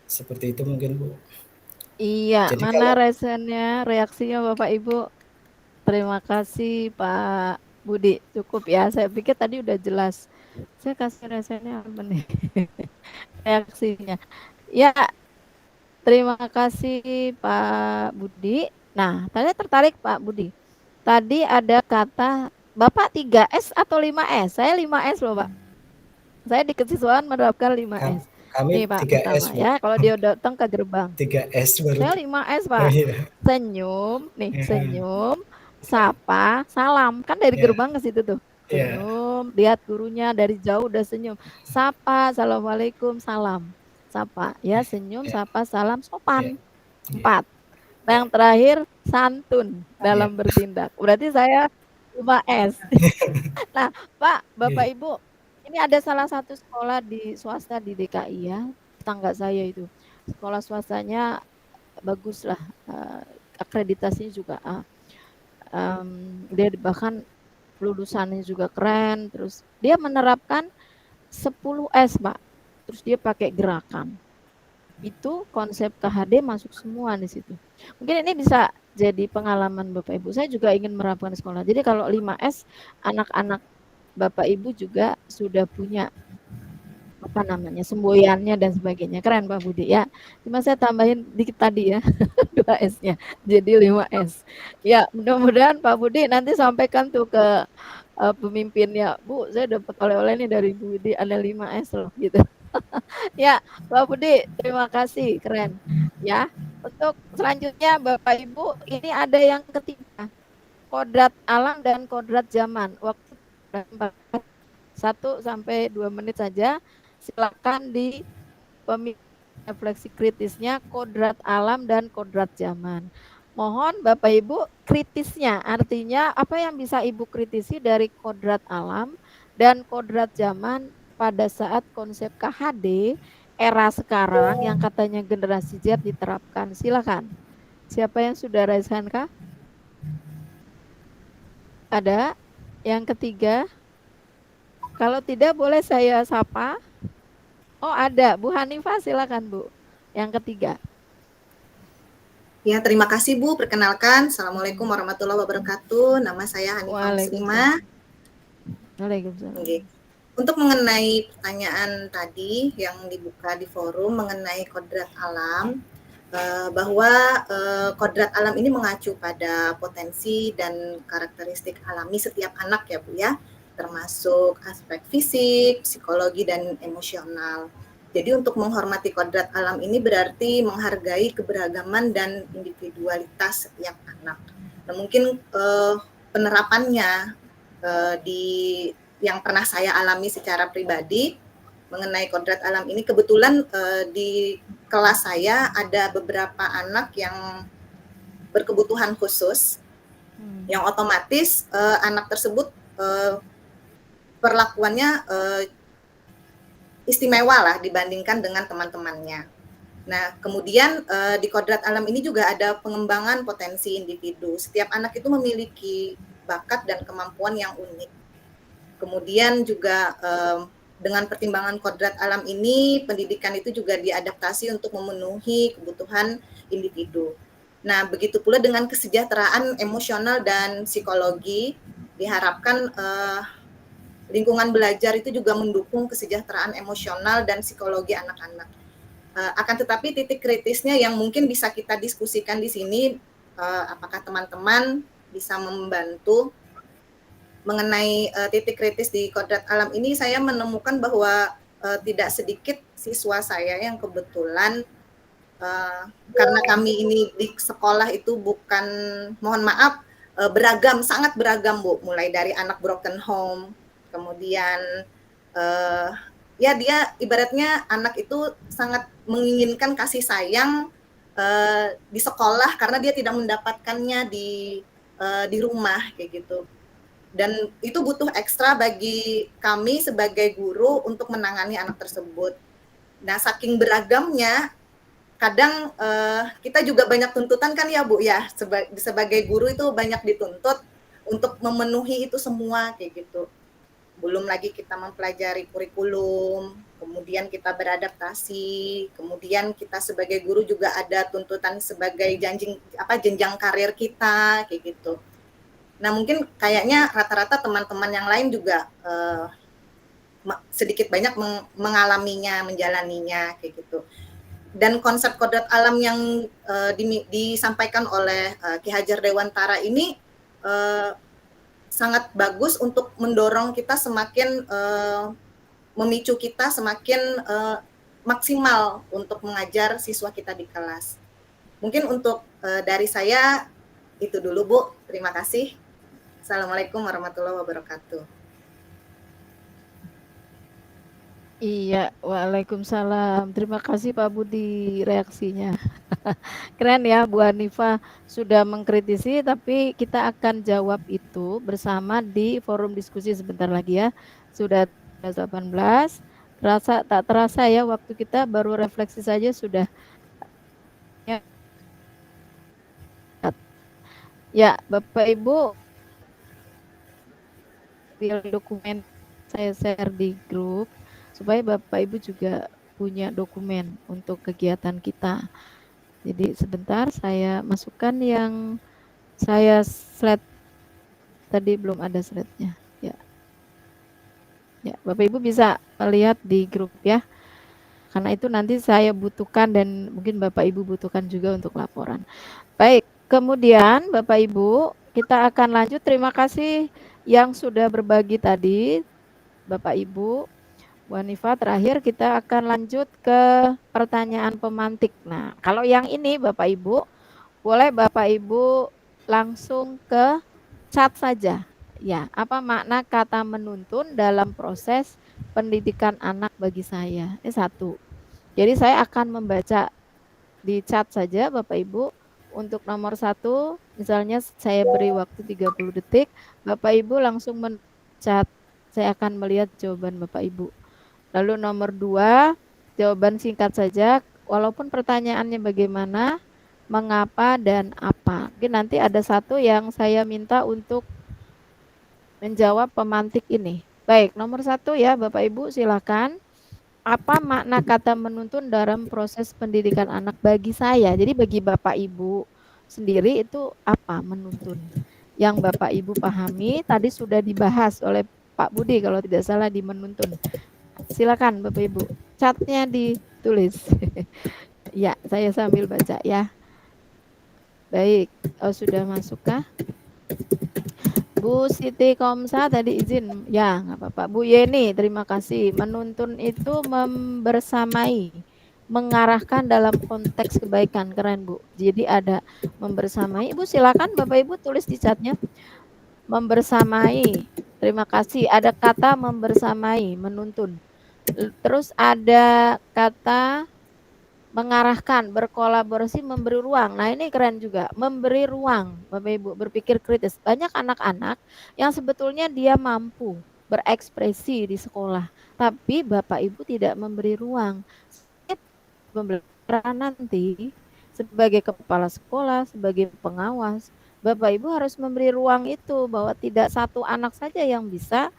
Seperti itu mungkin Bu. Iya, jadi mana reaksinya Bapak Ibu? Terima kasih Pak Budi, cukup ya. Saya pikir tadi udah jelas. Saya kasih resennya apa nih? Reaksinya. Ya, terima kasih Pak Budi. Nah, tadi tertarik Pak Budi. Tadi ada kata Bapak 3S atau 5S? Saya 5S loh Pak. Saya di kesiswaan menerapkan 5S. Kami nih Pak 3S, pertama ya, kalau dia datang ke gerbang. 3S baru. Saya 5S Pak. Senyum, nih senyum, sapa, salam. Kan dari gerbang ke situ tuh. Senyum, lihat gurunya dari jauh udah senyum. Sapa, assalamualaikum, salam. Sapa, ya senyum, sapa, salam, sopan. 4. Nah, yang terakhir santun dalam bertindak. Berarti saya 5S. Nah, Pak, Bapak Ibu, ini ada salah satu sekolah di swasta di DKI ya, tetangga saya itu. Sekolah swastanya bagus lah, akreditasinya juga A. Dia bahkan lulusannya juga keren, terus dia menerapkan 10S Pak, terus dia pakai gerakan. Itu konsep KHD masuk semua di situ. Mungkin ini bisa jadi pengalaman Bapak Ibu. Saya juga ingin menerapkan di sekolah. Jadi kalau 5S, anak-anak Bapak Ibu juga sudah punya apa namanya semboyannya dan sebagainya. Keren Pak Budi ya. Cuma saya tambahin dikit tadi ya 2S-nya jadi 5S. Ya mudah-mudahan Pak Budi nanti sampaikan tuh ke pemimpinnya, Bu saya dapat oleh-oleh nih dari Bu Budi ada 5S loh gitu. Ya Pak Budi terima kasih keren ya. Untuk selanjutnya Bapak Ibu ini ada yang ketiga kodrat alam dan kodrat zaman. Waktu 1 sampai 2 menit saja. Silakan di refleksi kritisnya kodrat alam dan kodrat zaman. mohon Bapak Ibu kritisnya, artinya apa yang bisa Ibu kritisi dari kodrat alam dan kodrat zaman pada saat konsep KHD era sekarang yang katanya generasi Z diterapkan. Silakan. Siapa yang sudah raise hand kah? Ada? Yang ketiga? Kalau tidak boleh saya sapa. Oh ada, Bu Hanifah silakan Bu. Yang ketiga. Ya, terima kasih Bu. Perkenalkan, Assalamualaikum warahmatullahi wabarakatuh. Nama saya Hanifah Muslimah. Waalaikumsalam. Oke. Untuk mengenai pertanyaan tadi yang dibuka di forum mengenai kodrat alam, bahwa kodrat alam ini mengacu pada potensi dan karakteristik alami setiap anak ya Bu ya, termasuk aspek fisik, psikologi, dan emosional. Jadi untuk menghormati kodrat alam ini berarti menghargai keberagaman dan individualitas setiap anak. Nah, mungkin penerapannya di yang pernah saya alami secara pribadi mengenai kodrat alam ini, kebetulan di kelas saya ada beberapa anak yang berkebutuhan khusus, yang otomatis anak tersebut perlakuannya istimewa lah dibandingkan dengan teman-temannya. Nah, kemudian di kodrat alam ini juga ada pengembangan potensi individu. Setiap anak itu memiliki bakat dan kemampuan yang unik. Kemudian juga dengan pertimbangan kodrat alam ini, pendidikan itu juga diadaptasi untuk memenuhi kebutuhan individu. Nah, begitu pula dengan kesejahteraan emosional dan psikologi, diharapkan lingkungan belajar itu juga mendukung kesejahteraan emosional dan psikologi anak-anak. Akan tetapi titik kritisnya yang mungkin bisa kita diskusikan di sini, apakah teman-teman bisa membantu mengenai titik kritis di kodrat alam ini. Saya menemukan bahwa tidak sedikit siswa saya yang kebetulan karena kami ini di sekolah itu bukan, mohon maaf, beragam, sangat beragam Bu, mulai dari anak broken home, kemudian ya dia ibaratnya anak itu sangat menginginkan kasih sayang di sekolah karena dia tidak mendapatkannya di rumah kayak gitu. Dan itu butuh ekstra bagi kami sebagai guru untuk menangani anak tersebut. Nah, saking beragamnya, kadang kita juga banyak tuntutan kan ya Bu ya, sebagai guru itu banyak dituntut untuk memenuhi itu semua kayak gitu. Belum lagi kita mempelajari kurikulum, kemudian kita beradaptasi, kemudian kita sebagai guru juga ada tuntutan sebagai jenjang karir kita kayak gitu. Nah, mungkin kayaknya rata-rata teman-teman yang lain juga sedikit banyak mengalaminya, menjalaninya kayak gitu. Dan konsep kodrat alam yang disampaikan oleh Ki Hajar Dewantara ini sangat bagus untuk mendorong kita semakin memicu kita semakin maksimal untuk mengajar siswa kita di kelas. Mungkin untuk dari saya itu dulu Bu. Terima kasih. Assalamualaikum warahmatullahi wabarakatuh. Iya, waalaikumsalam. Terima kasih Pak Budi reaksinya. Keren ya Bu Hanifah sudah mengkritisi, tapi kita akan jawab itu bersama di forum diskusi sebentar lagi ya. Sudah 18, tak terasa ya waktu kita baru refleksi saja sudah. Ya, Bapak Ibu, dokumen saya share di grup supaya Bapak Ibu juga punya dokumen untuk kegiatan kita. Jadi sebentar saya masukkan yang saya slide tadi, belum ada slide-nya. Ya, Bapak Ibu bisa lihat di grup ya. Karena itu nanti saya butuhkan dan mungkin Bapak Ibu butuhkan juga untuk laporan. Baik, kemudian Bapak Ibu, kita akan lanjut. Terima kasih yang sudah berbagi tadi, Bapak Ibu. Bu Hanifah, terakhir kita akan lanjut ke pertanyaan pemantik. Nah, kalau yang ini Bapak Ibu, boleh Bapak Ibu langsung ke chat saja. Ya, apa makna kata menuntun dalam proses pendidikan anak bagi saya? Ini satu. Jadi saya akan membaca di chat saja Bapak Ibu untuk nomor 1, misalnya saya beri waktu 30 detik, Bapak Ibu langsung mencat. Saya akan melihat jawaban Bapak Ibu. Lalu nomor 2, jawaban singkat saja, walaupun pertanyaannya bagaimana, mengapa, dan apa. Mungkin nanti ada satu yang saya minta untuk menjawab pemantik ini. Baik, nomor 1 ya Bapak Ibu silakan. Apa makna kata menuntun dalam proses pendidikan anak bagi saya? Jadi bagi Bapak Ibu sendiri itu apa menuntun? Yang Bapak Ibu pahami tadi sudah dibahas oleh Pak Budi kalau tidak salah di menuntun. Silakan Bapak Ibu, catnya ditulis. Ya, saya sambil baca ya. Baik, sudah masukkah? Bu Siti Komsa tadi izin, ya nggak apa-apa. Bu Yeni, terima kasih. Menuntun itu membersamai, mengarahkan dalam konteks kebaikan, keren Bu. Jadi ada membersamai. Ibu silakan Bapak Ibu tulis di chatnya. Membersamai, terima kasih. Ada kata membersamai, menuntun. Terus ada kata mengarahkan, berkolaborasi, memberi ruang. Nah ini keren juga, memberi ruang Bapak Ibu berpikir kritis. Banyak anak-anak yang sebetulnya dia mampu berekspresi di sekolah, tapi Bapak Ibu tidak memberi ruang. Pembelajaran nanti sebagai kepala sekolah, sebagai pengawas, Bapak Ibu harus memberi ruang itu, bahwa tidak satu anak saja yang bisa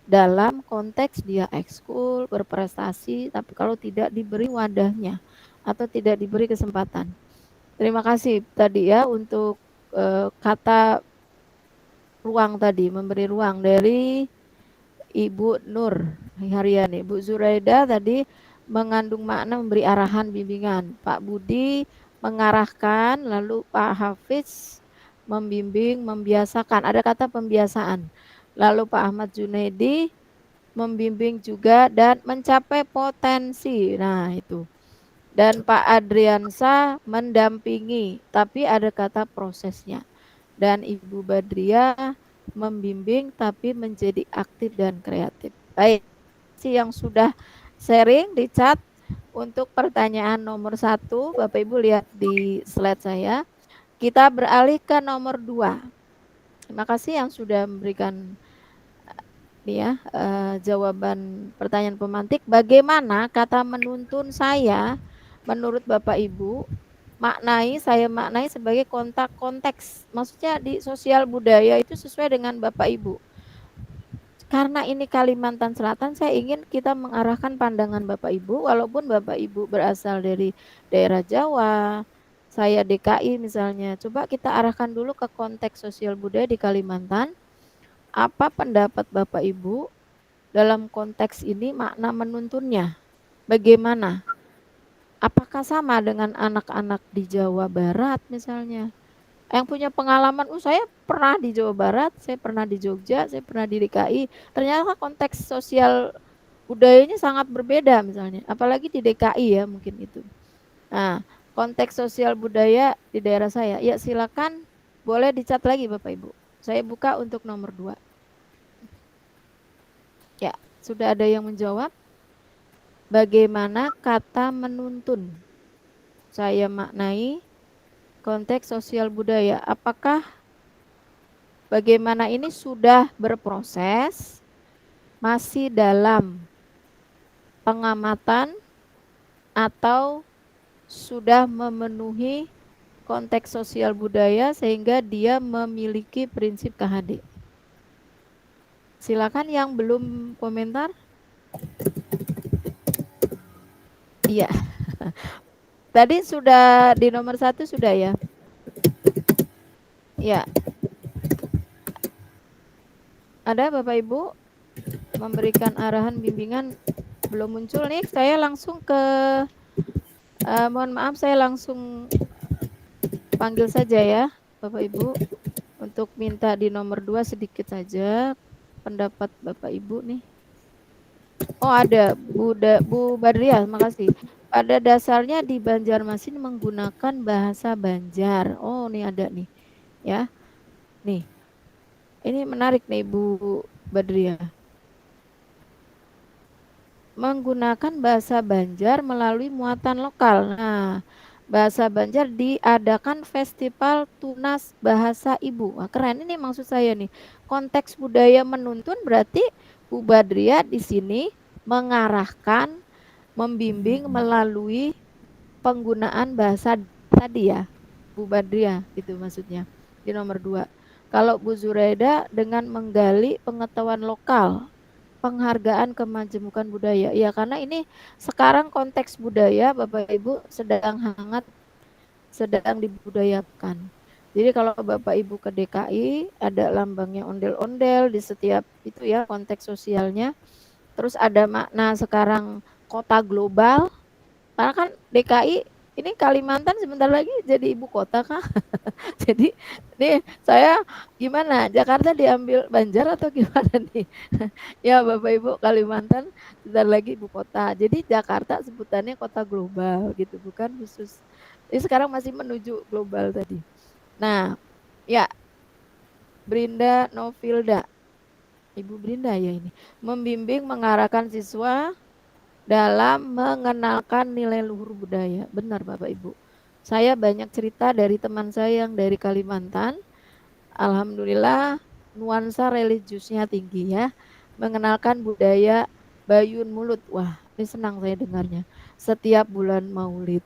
dalam konteks dia ekskul, berprestasi, tapi kalau tidak diberi wadahnya atau tidak diberi kesempatan. Terima kasih tadi ya untuk kata ruang tadi, memberi ruang dari Ibu Nur Haryani. Bu Zuraida tadi mengandung makna memberi arahan bimbingan. Pak Budi mengarahkan, lalu Pak Hafiz membimbing, membiasakan. Ada kata pembiasaan. Lalu Pak Ahmad Junaidi membimbing juga dan mencapai potensi. Nah, itu. Dan Pak Adriansa mendampingi, tapi ada kata prosesnya. Dan Ibu Badria membimbing tapi menjadi aktif dan kreatif. Baik, yang sudah sharing di chat untuk pertanyaan nomor 1, Bapak Ibu lihat di slide saya. Kita beralih ke nomor 2. Terima kasih yang sudah memberikan jawaban pertanyaan pemantik. Bagaimana kata menuntun saya menurut Bapak Ibu saya maknai sebagai konteks. Maksudnya di sosial budaya itu sesuai dengan Bapak Ibu. Karena ini Kalimantan Selatan, saya ingin kita mengarahkan pandangan Bapak Ibu, walaupun Bapak Ibu berasal dari daerah Jawa, saya DKI misalnya. Coba kita arahkan dulu ke konteks sosial budaya di Kalimantan. Apa pendapat Bapak Ibu dalam konteks ini, makna menuntunnya? Bagaimana? Apakah sama dengan anak-anak di Jawa Barat misalnya? Yang punya pengalaman, saya pernah di Jawa Barat, saya pernah di Jogja, saya pernah di DKI. Ternyata konteks sosial budayanya sangat berbeda misalnya. Apalagi di DKI ya mungkin itu. Nah, konteks sosial budaya di daerah saya. Ya silakan, boleh dicat lagi Bapak Ibu. Saya buka untuk nomor 2. Ya, sudah ada yang menjawab? Bagaimana kata menuntun saya maknai konteks sosial budaya? Apakah bagaimana ini sudah berproses, masih dalam pengamatan, atau sudah memenuhi konteks sosial budaya sehingga dia memiliki prinsip KHD? Silakan yang belum komentar. Iya. Tadi sudah di nomor 1 sudah ya? Ya. Ada Bapak Ibu memberikan arahan bimbingan belum muncul nih. Saya langsung ke mohon maaf, saya langsung panggil saja ya Bapak Ibu untuk minta di nomor 2 sedikit saja pendapat Bapak Ibu nih. Oh ada Bu Badria, makasih. Pada dasarnya di Banjarmasin menggunakan bahasa Banjar. Oh nih ada nih ya. Nih ini menarik nih Bu Badria. Menggunakan bahasa Banjar melalui muatan lokal. Nah bahasa Banjar diadakan festival Tunas Bahasa Ibu. Wah, keren ini maksud saya nih. Konteks budaya menuntun berarti Bu Badria di sini mengarahkan, membimbing melalui penggunaan bahasa tadi ya, Bu Badria itu maksudnya di nomor 2. Kalau Bu Zuraida dengan menggali pengetahuan lokal, penghargaan kemajemukan budaya. Ya, karena ini sekarang konteks budaya Bapak Ibu sedang hangat, sedang dibudayakan. Jadi kalau Bapak Ibu ke DKI ada lambangnya ondel-ondel di setiap itu ya konteks sosialnya. Terus ada makna sekarang kota global. Karena kan DKI ini Kalimantan sebentar lagi jadi ibu kota kah? Jadi nih saya gimana? Jakarta diambil Banjar atau gimana nih? Ya Bapak Ibu, Kalimantan sebentar lagi ibu kota. Jadi Jakarta sebutannya kota global gitu, bukan khusus. Ini sekarang masih menuju global tadi. Nah, ya Brinda Novilda, Ibu Brinda ya ini, membimbing mengarahkan siswa dalam mengenalkan nilai luhur budaya. Benar Bapak Ibu. Saya banyak cerita dari teman saya yang dari Kalimantan. Alhamdulillah nuansa religiusnya tinggi ya. Mengenalkan budaya Bayun Mulut. Wah, ini senang saya dengarnya. Setiap bulan Maulid.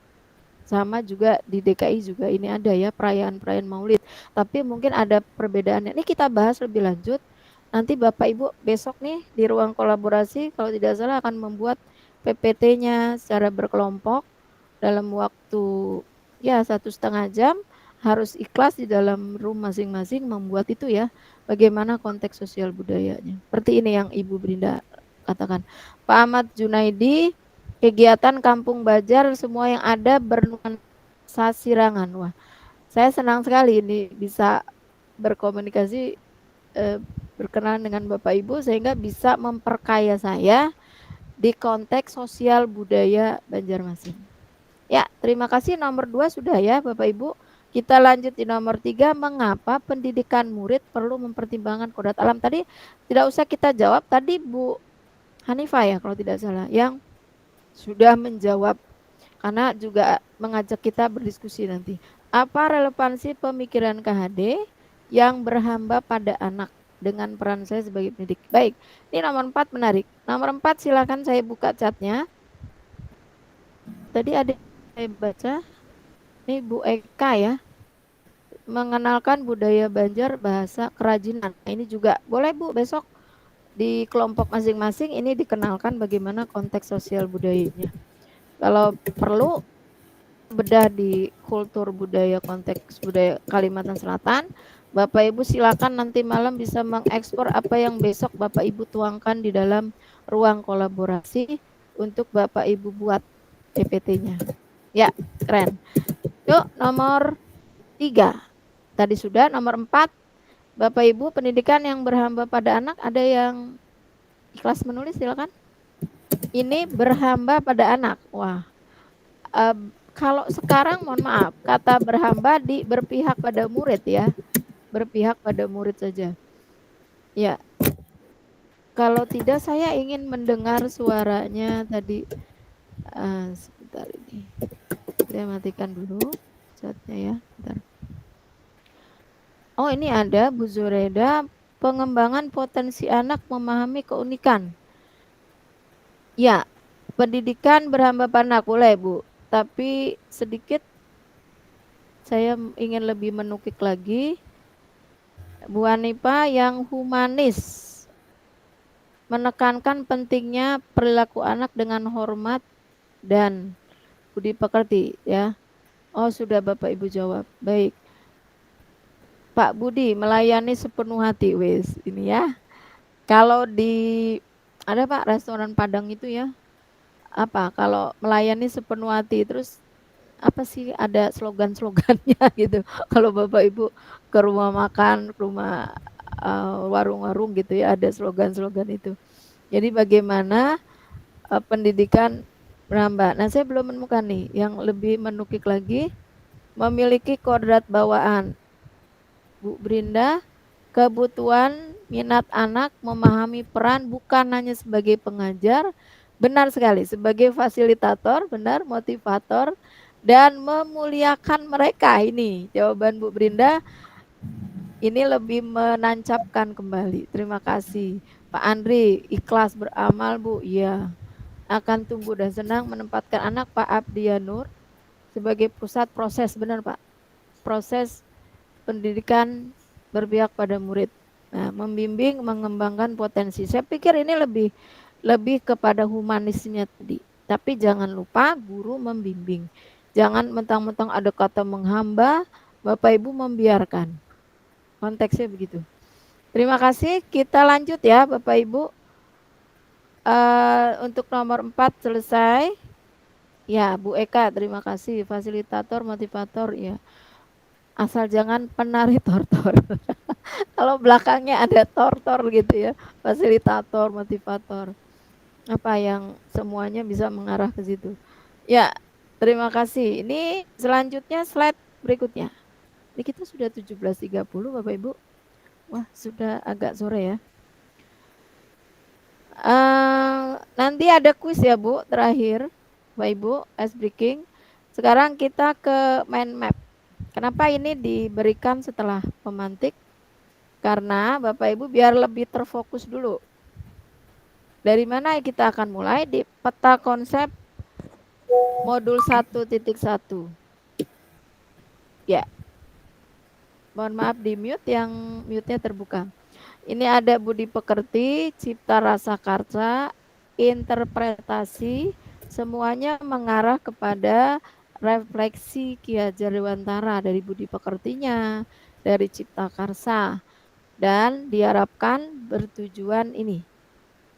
Sama juga di DKI juga ini ada ya perayaan-perayaan Maulid. Tapi mungkin ada perbedaannya. Ini kita bahas lebih lanjut. Nanti Bapak Ibu besok nih di ruang kolaborasi kalau tidak salah akan membuat PPT-nya secara berkelompok dalam waktu ya 1,5 jam, harus ikhlas di dalam room masing-masing membuat itu ya, bagaimana konteks sosial budayanya. Seperti ini yang Ibu Brinda katakan. Pak Ahmad Junaidi, kegiatan Kampung Bajar semua yang ada bernuansa Sirangan. Wah, saya senang sekali ini bisa berkomunikasi berkenalan dengan Bapak Ibu sehingga bisa memperkaya saya di konteks sosial budaya Banjarmasin. Ya, terima kasih. Nomor 2 sudah ya Bapak Ibu. Kita lanjut di nomor 3, mengapa pendidikan murid perlu mempertimbangkan kodrat alam. Tadi tidak usah kita jawab, tadi Bu Hanifah ya kalau tidak salah yang sudah menjawab, karena juga mengajak kita berdiskusi nanti. Apa relevansi pemikiran KHD yang berhamba pada anak dengan peran saya sebagai pendidik? Baik, ini nomor 4 menarik. Nomor 4 silakan saya buka chatnya. Tadi ada saya baca, ini Bu Eka ya, mengenalkan budaya Banjar bahasa kerajinan. Nah, ini juga boleh Bu besok di kelompok masing-masing ini dikenalkan bagaimana konteks sosial budayanya. Kalau perlu bedah di kultur budaya konteks budaya Kalimantan Selatan, Bapak Ibu silakan nanti malam bisa mengekspor apa yang besok Bapak Ibu tuangkan di dalam ruang kolaborasi untuk Bapak Ibu buat PPT-nya. Ya, keren. Yuk, nomor 3. Tadi sudah, nomor 4. Bapak Ibu pendidikan yang berhamba pada anak, ada yang ikhlas menulis silakan. Ini berhamba pada anak. Wah. Kalau sekarang mohon maaf, kata berhamba berpihak pada murid ya. Berpihak pada murid saja. Ya. Kalau tidak saya ingin mendengar suaranya tadi. Sebentar ini. Saya matikan dulu chatnya ya. Bentar. Oh, ini ada Bu Zuraida, pengembangan potensi anak memahami keunikan. Ya, pendidikan berhamba pada anak boleh Bu. Tapi sedikit saya ingin lebih menukik lagi. Bu Hanifah yang humanis, menekankan pentingnya perilaku anak dengan hormat dan budi pekerti ya. Oh, sudah Bapak Ibu jawab. Baik. Pak Budi, melayani sepenuh hati wes ini ya. Kalau di ada Pak restoran Padang itu ya. Apa kalau melayani sepenuh hati, terus apa sih ada slogan-slogannya gitu. Kalau Bapak Ibu ke rumah makan, ke rumah warung-warung gitu ya, ada slogan-slogan itu. Jadi bagaimana pendidikan berhamba. Nah, saya belum menemukan nih yang lebih menukik lagi, memiliki kodrat bawaan. Bu Brinda, kebutuhan minat anak memahami peran bukan hanya sebagai pengajar, benar sekali, sebagai fasilitator, benar, motivator, dan memuliakan mereka. Ini jawaban Bu Brinda ini lebih menancapkan kembali. Terima kasih. Pak Andri, ikhlas beramal Bu. Iya. Akan tumbuh dan senang menempatkan anak Pak Abdianur sebagai pusat proses. Benar Pak. Proses pendidikan berpihak pada murid. Nah, membimbing, mengembangkan potensi. Saya pikir ini lebih kepada humanisnya tadi. Tapi jangan lupa guru membimbing. Jangan mentang-mentang ada kata menghamba, Bapak Ibu membiarkan. Konteksnya begitu. Terima kasih. Kita lanjut ya Bapak Ibu. Untuk nomor 4 selesai. Ya Bu Eka, terima kasih. Fasilitator, motivator ya. Asal jangan penari tortor. Kalau belakangnya ada tortor gitu ya. Fasilitator, motivator. Apa yang semuanya bisa mengarah ke situ. Ya, terima kasih. Ini selanjutnya slide berikutnya. Ini kita sudah 17.30 Bapak Ibu. Wah, sudah agak sore ya. Nanti ada kuis ya Bu, terakhir Bapak Ibu, ice breaking. Sekarang kita ke mind map. Kenapa ini diberikan setelah pemantik? Karena Bapak Ibu biar lebih terfokus dulu. Dari mana kita akan mulai? Di peta konsep modul 1.1. Ya. Mohon maaf di mute, yang mute-nya terbuka. Ini ada budi pekerti, cipta rasa karsa, interpretasi, semuanya mengarah kepada refleksi Ki Hajar Dewantara dari budi pekertinya, dari cipta karsa, dan diharapkan bertujuan ini,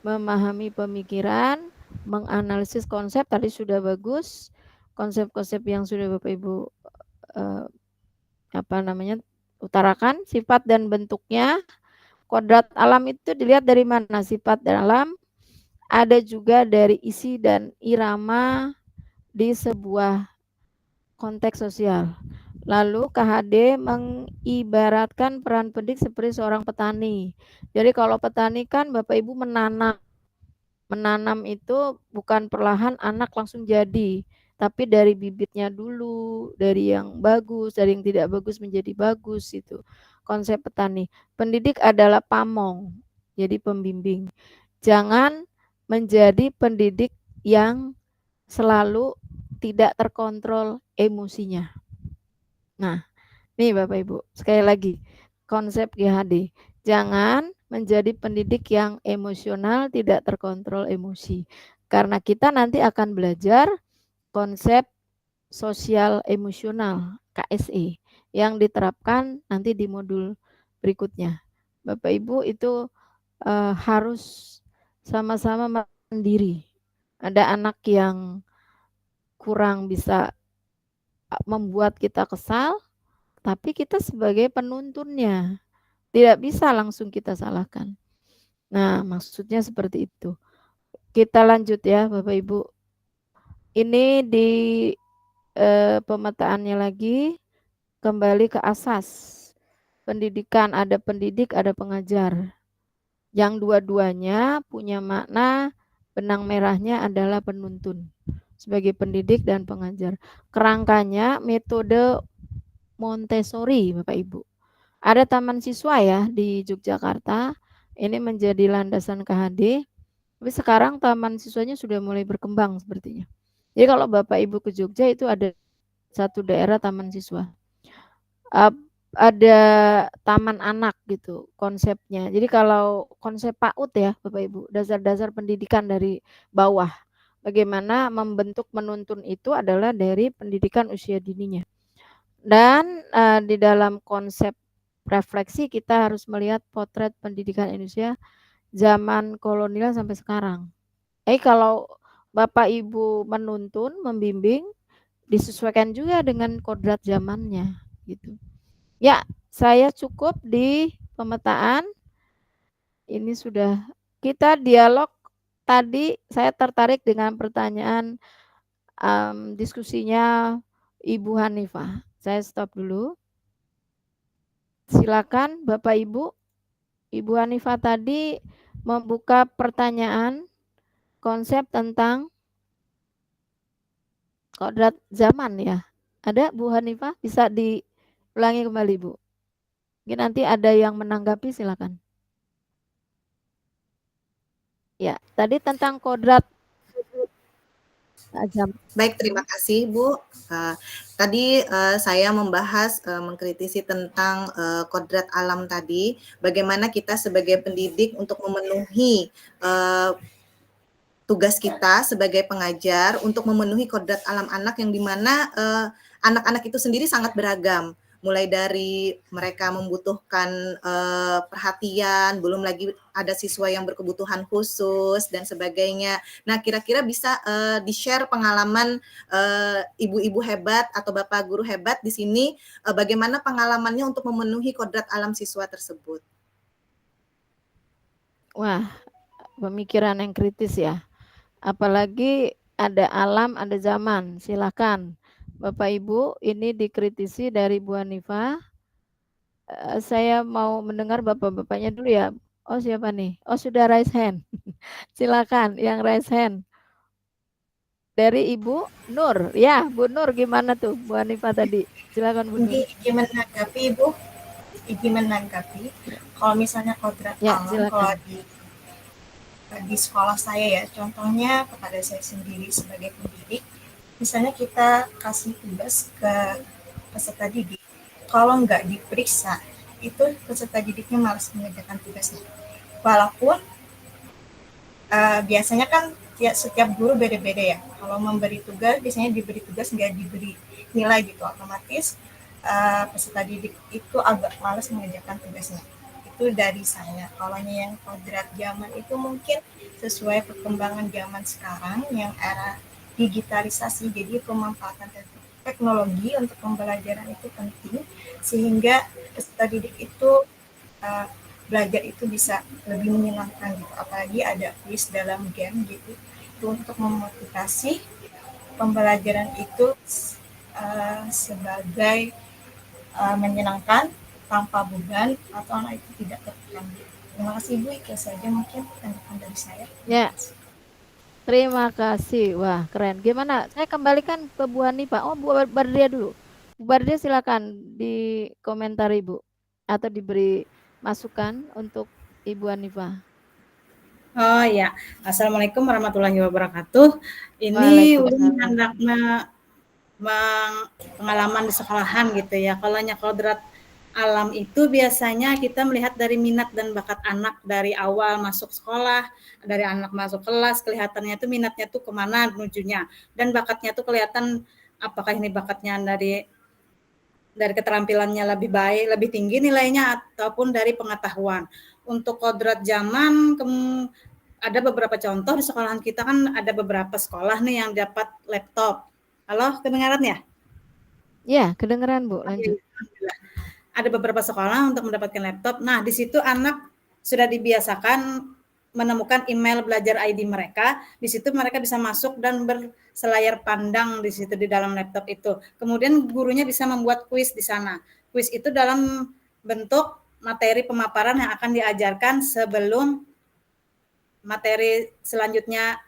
memahami pemikiran, menganalisis konsep, tadi sudah bagus, konsep-konsep yang sudah Bapak Ibu utarakan, sifat dan bentuknya. Kodrat alam itu dilihat dari mana? Sifat dan alam, ada juga dari isi dan irama di sebuah konteks sosial. Lalu KHD mengibaratkan peran pendidik seperti seorang petani. Jadi kalau petani kan Bapak Ibu menanam. Menanam itu bukan perlahan anak langsung jadi, tapi dari bibitnya dulu, dari yang bagus, dari yang tidak bagus menjadi bagus itu. Konsep petani. Pendidik adalah pamong, jadi pembimbing. Jangan menjadi pendidik yang selalu tidak terkontrol emosinya. Nah, nih Bapak Ibu, sekali lagi konsep GHD. Jangan menjadi pendidik yang emosional, tidak terkontrol emosi. Karena kita nanti akan belajar konsep sosial emosional KSE yang diterapkan nanti di modul berikutnya. Bapak Ibu itu harus sama-sama mandiri. Ada anak yang kurang bisa membuat kita kesal, tapi kita sebagai penuntunnya tidak bisa langsung kita salahkan. Nah, maksudnya seperti itu. Kita lanjut ya Bapak Ibu. Ini di pemetaannya lagi, kembali ke asas. Pendidikan, ada pendidik, ada pengajar. Yang dua-duanya punya makna, benang merahnya adalah penuntun. Sebagai pendidik dan pengajar. Kerangkanya metode Montessori Bapak Ibu. Ada taman siswa ya di Yogyakarta. Ini menjadi landasan KHD. Tapi sekarang taman siswanya sudah mulai berkembang sepertinya. Jadi kalau Bapak Ibu ke Jogja itu ada satu daerah taman siswa. Ada taman anak gitu konsepnya. Jadi kalau konsep PAUD ya Bapak Ibu, dasar-dasar pendidikan dari bawah. Bagaimana membentuk menuntun itu adalah dari pendidikan usia dininya. Dan di dalam konsep refleksi kita harus melihat potret pendidikan Indonesia zaman kolonial sampai sekarang. Kalau Bapak Ibu menuntun, membimbing, disesuaikan juga dengan kodrat zamannya gitu. Ya, saya cukup di pemetaan. Ini sudah kita dialog tadi. Saya tertarik dengan pertanyaan diskusinya Ibu Hanifah. Saya stop dulu. Silakan Bapak Ibu. Ibu Hanifah tadi membuka pertanyaan konsep tentang kodrat zaman ya. Ada Bu Hanifah? Bisa diulangi kembali Bu. Mungkin nanti ada yang menanggapi silakan. Ya, tadi tentang kodrat zaman. Baik, terima kasih Bu. Tadi saya membahas mengkritisi tentang kodrat alam tadi, bagaimana kita sebagai pendidik untuk memenuhi tugas kita sebagai pengajar untuk memenuhi kodrat alam anak yang dimana anak-anak itu sendiri sangat beragam. Mulai dari mereka membutuhkan perhatian, belum lagi ada siswa yang berkebutuhan khusus dan sebagainya. Nah, kira-kira bisa di-share pengalaman ibu-ibu hebat atau bapak guru hebat di sini, bagaimana pengalamannya untuk memenuhi kodrat alam siswa tersebut? Wah, pemikiran yang kritis ya. Apalagi ada alam, ada zaman. Silakan. Bapak Ibu, ini dikritisi dari Bu Hanifah. Saya mau mendengar bapak-bapaknya dulu ya. Oh, siapa nih? Oh, sudah raise hand. Silakan yang raise hand. Dari Ibu Nur. Ya, Bu Nur gimana tuh Bu Hanifah tadi? Silakan Bu Nur. Izin menanggapi Ibu, izin menanggapi. Kalau misalnya kodrat Ya, alam, silakan. kalau di sekolah saya ya, contohnya kepada saya sendiri sebagai pendidik, misalnya kita kasih tugas ke peserta didik, kalau nggak diperiksa, itu peserta didiknya malas mengerjakan tugasnya. Walaupun biasanya kan setiap guru beda-beda ya. Kalau memberi tugas, biasanya diberi tugas nggak diberi nilai gitu, otomatis peserta didik itu agak malas mengerjakan tugasnya. Itu dari saya. Kalau yang kodrat zaman itu mungkin sesuai perkembangan zaman sekarang yang era digitalisasi, jadi pemanfaatan teknologi untuk pembelajaran itu penting sehingga peserta didik itu belajar itu bisa lebih menyenangkan gitu, apalagi ada quiz dalam game gitu, itu untuk memotivasi pembelajaran itu sebagai menyenangkan tanpa beban atau anak itu tidak tertekan. Terima kasih Bu, itu saja mungkin tanggapan dari saya. Ya, terima kasih. Wah, keren. Gimana? Saya kembalikan ke Bu Hanifah. Oh, Bu Bardia dulu. Bu Bardia silakan di komentar Ibu atau diberi masukan untuk Ibu Hanifah. Oh ya, Assalamualaikum warahmatullahi wabarakatuh. Ini pengalaman di sekolahan gitu ya. Kalau kodrat alam itu biasanya kita melihat dari minat dan bakat anak dari awal masuk sekolah, dari anak masuk kelas, kelihatannya itu minatnya tuh kemana menujunya, dan bakatnya tuh kelihatan apakah ini bakatnya dari keterampilannya lebih baik, lebih tinggi nilainya, ataupun dari pengetahuan. Untuk kodrat zaman, ada beberapa contoh di sekolahan kita kan ada beberapa sekolah nih yang dapat laptop. Halo, kedengaran ya? Ya, kedengaran Bu, lanjut. Ada beberapa sekolah untuk mendapatkan laptop. Nah, di situ anak sudah dibiasakan menemukan email belajar ID mereka. Di situ mereka bisa masuk dan berselayar pandang di situ di dalam laptop itu. Kemudian gurunya bisa membuat kuis di sana. Kuis itu dalam bentuk materi pemaparan yang akan diajarkan sebelum materi selanjutnya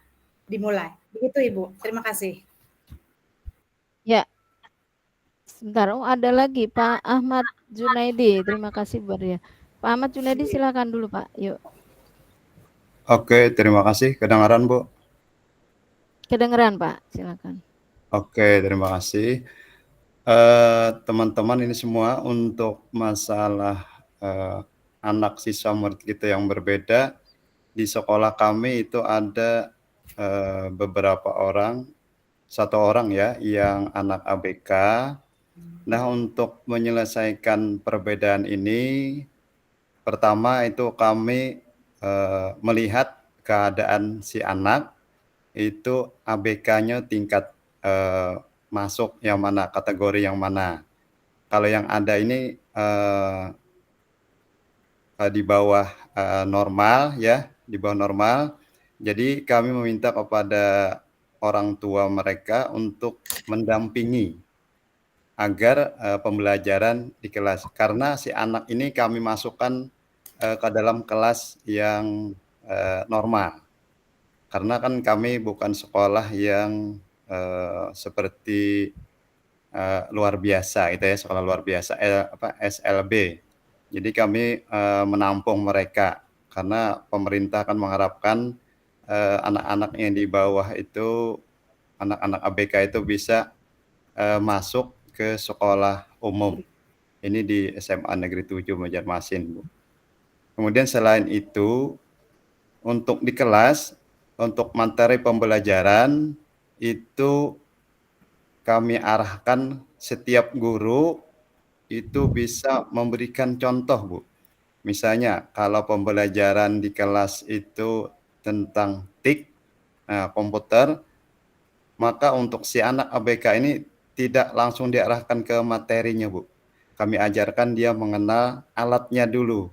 dimulai. Begitu Ibu. Terima kasih. Ya. Sebentar, oh ada lagi Pak Ahmad Junaidi. Terima kasih Bu Bardia. Pak Ahmad Junaidi silakan dulu Pak. Yuk. Oke, terima kasih. Kedengaran Bu? Kedengeran Pak, silakan. Oke, terima kasih. Teman-teman ini semua untuk masalah anak siswa murid kita yang berbeda, di sekolah kami itu ada beberapa orang, satu orang ya yang anak ABK. Nah, untuk menyelesaikan perbedaan ini, pertama itu kami melihat keadaan si anak itu ABK-nya tingkat masuk yang mana, kategori yang mana. Kalau yang ada ini di bawah normal ya, di bawah normal. Jadi kami meminta kepada orang tua mereka untuk mendampingi agar pembelajaran di kelas. Karena si anak ini kami masukkan ke dalam kelas yang normal. Karena kan kami bukan sekolah yang seperti luar biasa gitu ya, sekolah luar biasa, SLB. Jadi kami menampung mereka karena pemerintah kan mengharapkan anak-anak yang di bawah itu, anak-anak ABK itu bisa masuk ke sekolah umum. Ini di SMA Negeri 7 Banjarmasin, Bu. Kemudian selain itu, untuk di kelas, untuk materi pembelajaran itu kami arahkan setiap guru itu bisa memberikan contoh, Bu. Misalnya kalau pembelajaran di kelas itu tentang TIK, komputer, maka untuk si anak ABK ini tidak langsung diarahkan ke materinya, Bu. Kami ajarkan dia mengenal alatnya dulu.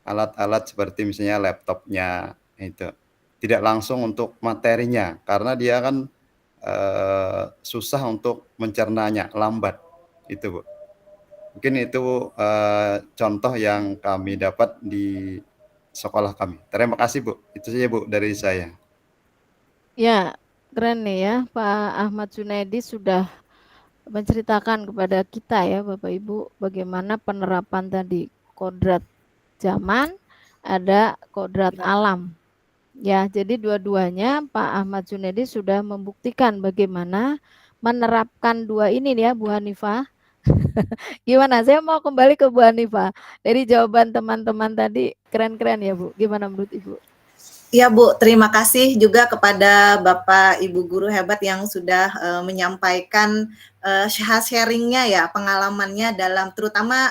Alat-alat seperti misalnya laptopnya itu. Tidak langsung untuk materinya karena dia kan susah untuk mencernanya, lambat. Itu, Bu. Mungkin itu contoh yang kami dapat di sekolah kami. Terima kasih, Bu. Itu saja, Bu, dari saya. Ya, keren nih ya, Pak Ahmad Junaidi sudah menceritakan kepada kita ya, Bapak Ibu, bagaimana penerapan tadi kodrat zaman, ada kodrat alam. Ya, jadi dua-duanya Pak Ahmad Junaidi sudah membuktikan bagaimana menerapkan dua ini ya, Bu Hanifah. Gimana? Saya mau kembali ke Bu Hanifah. Dari jawaban teman-teman tadi keren-keren ya, Bu. Gimana menurut Ibu? Iya, Bu, terima kasih juga kepada Bapak Ibu guru hebat yang sudah menyampaikan sharingnya ya, pengalamannya dalam terutama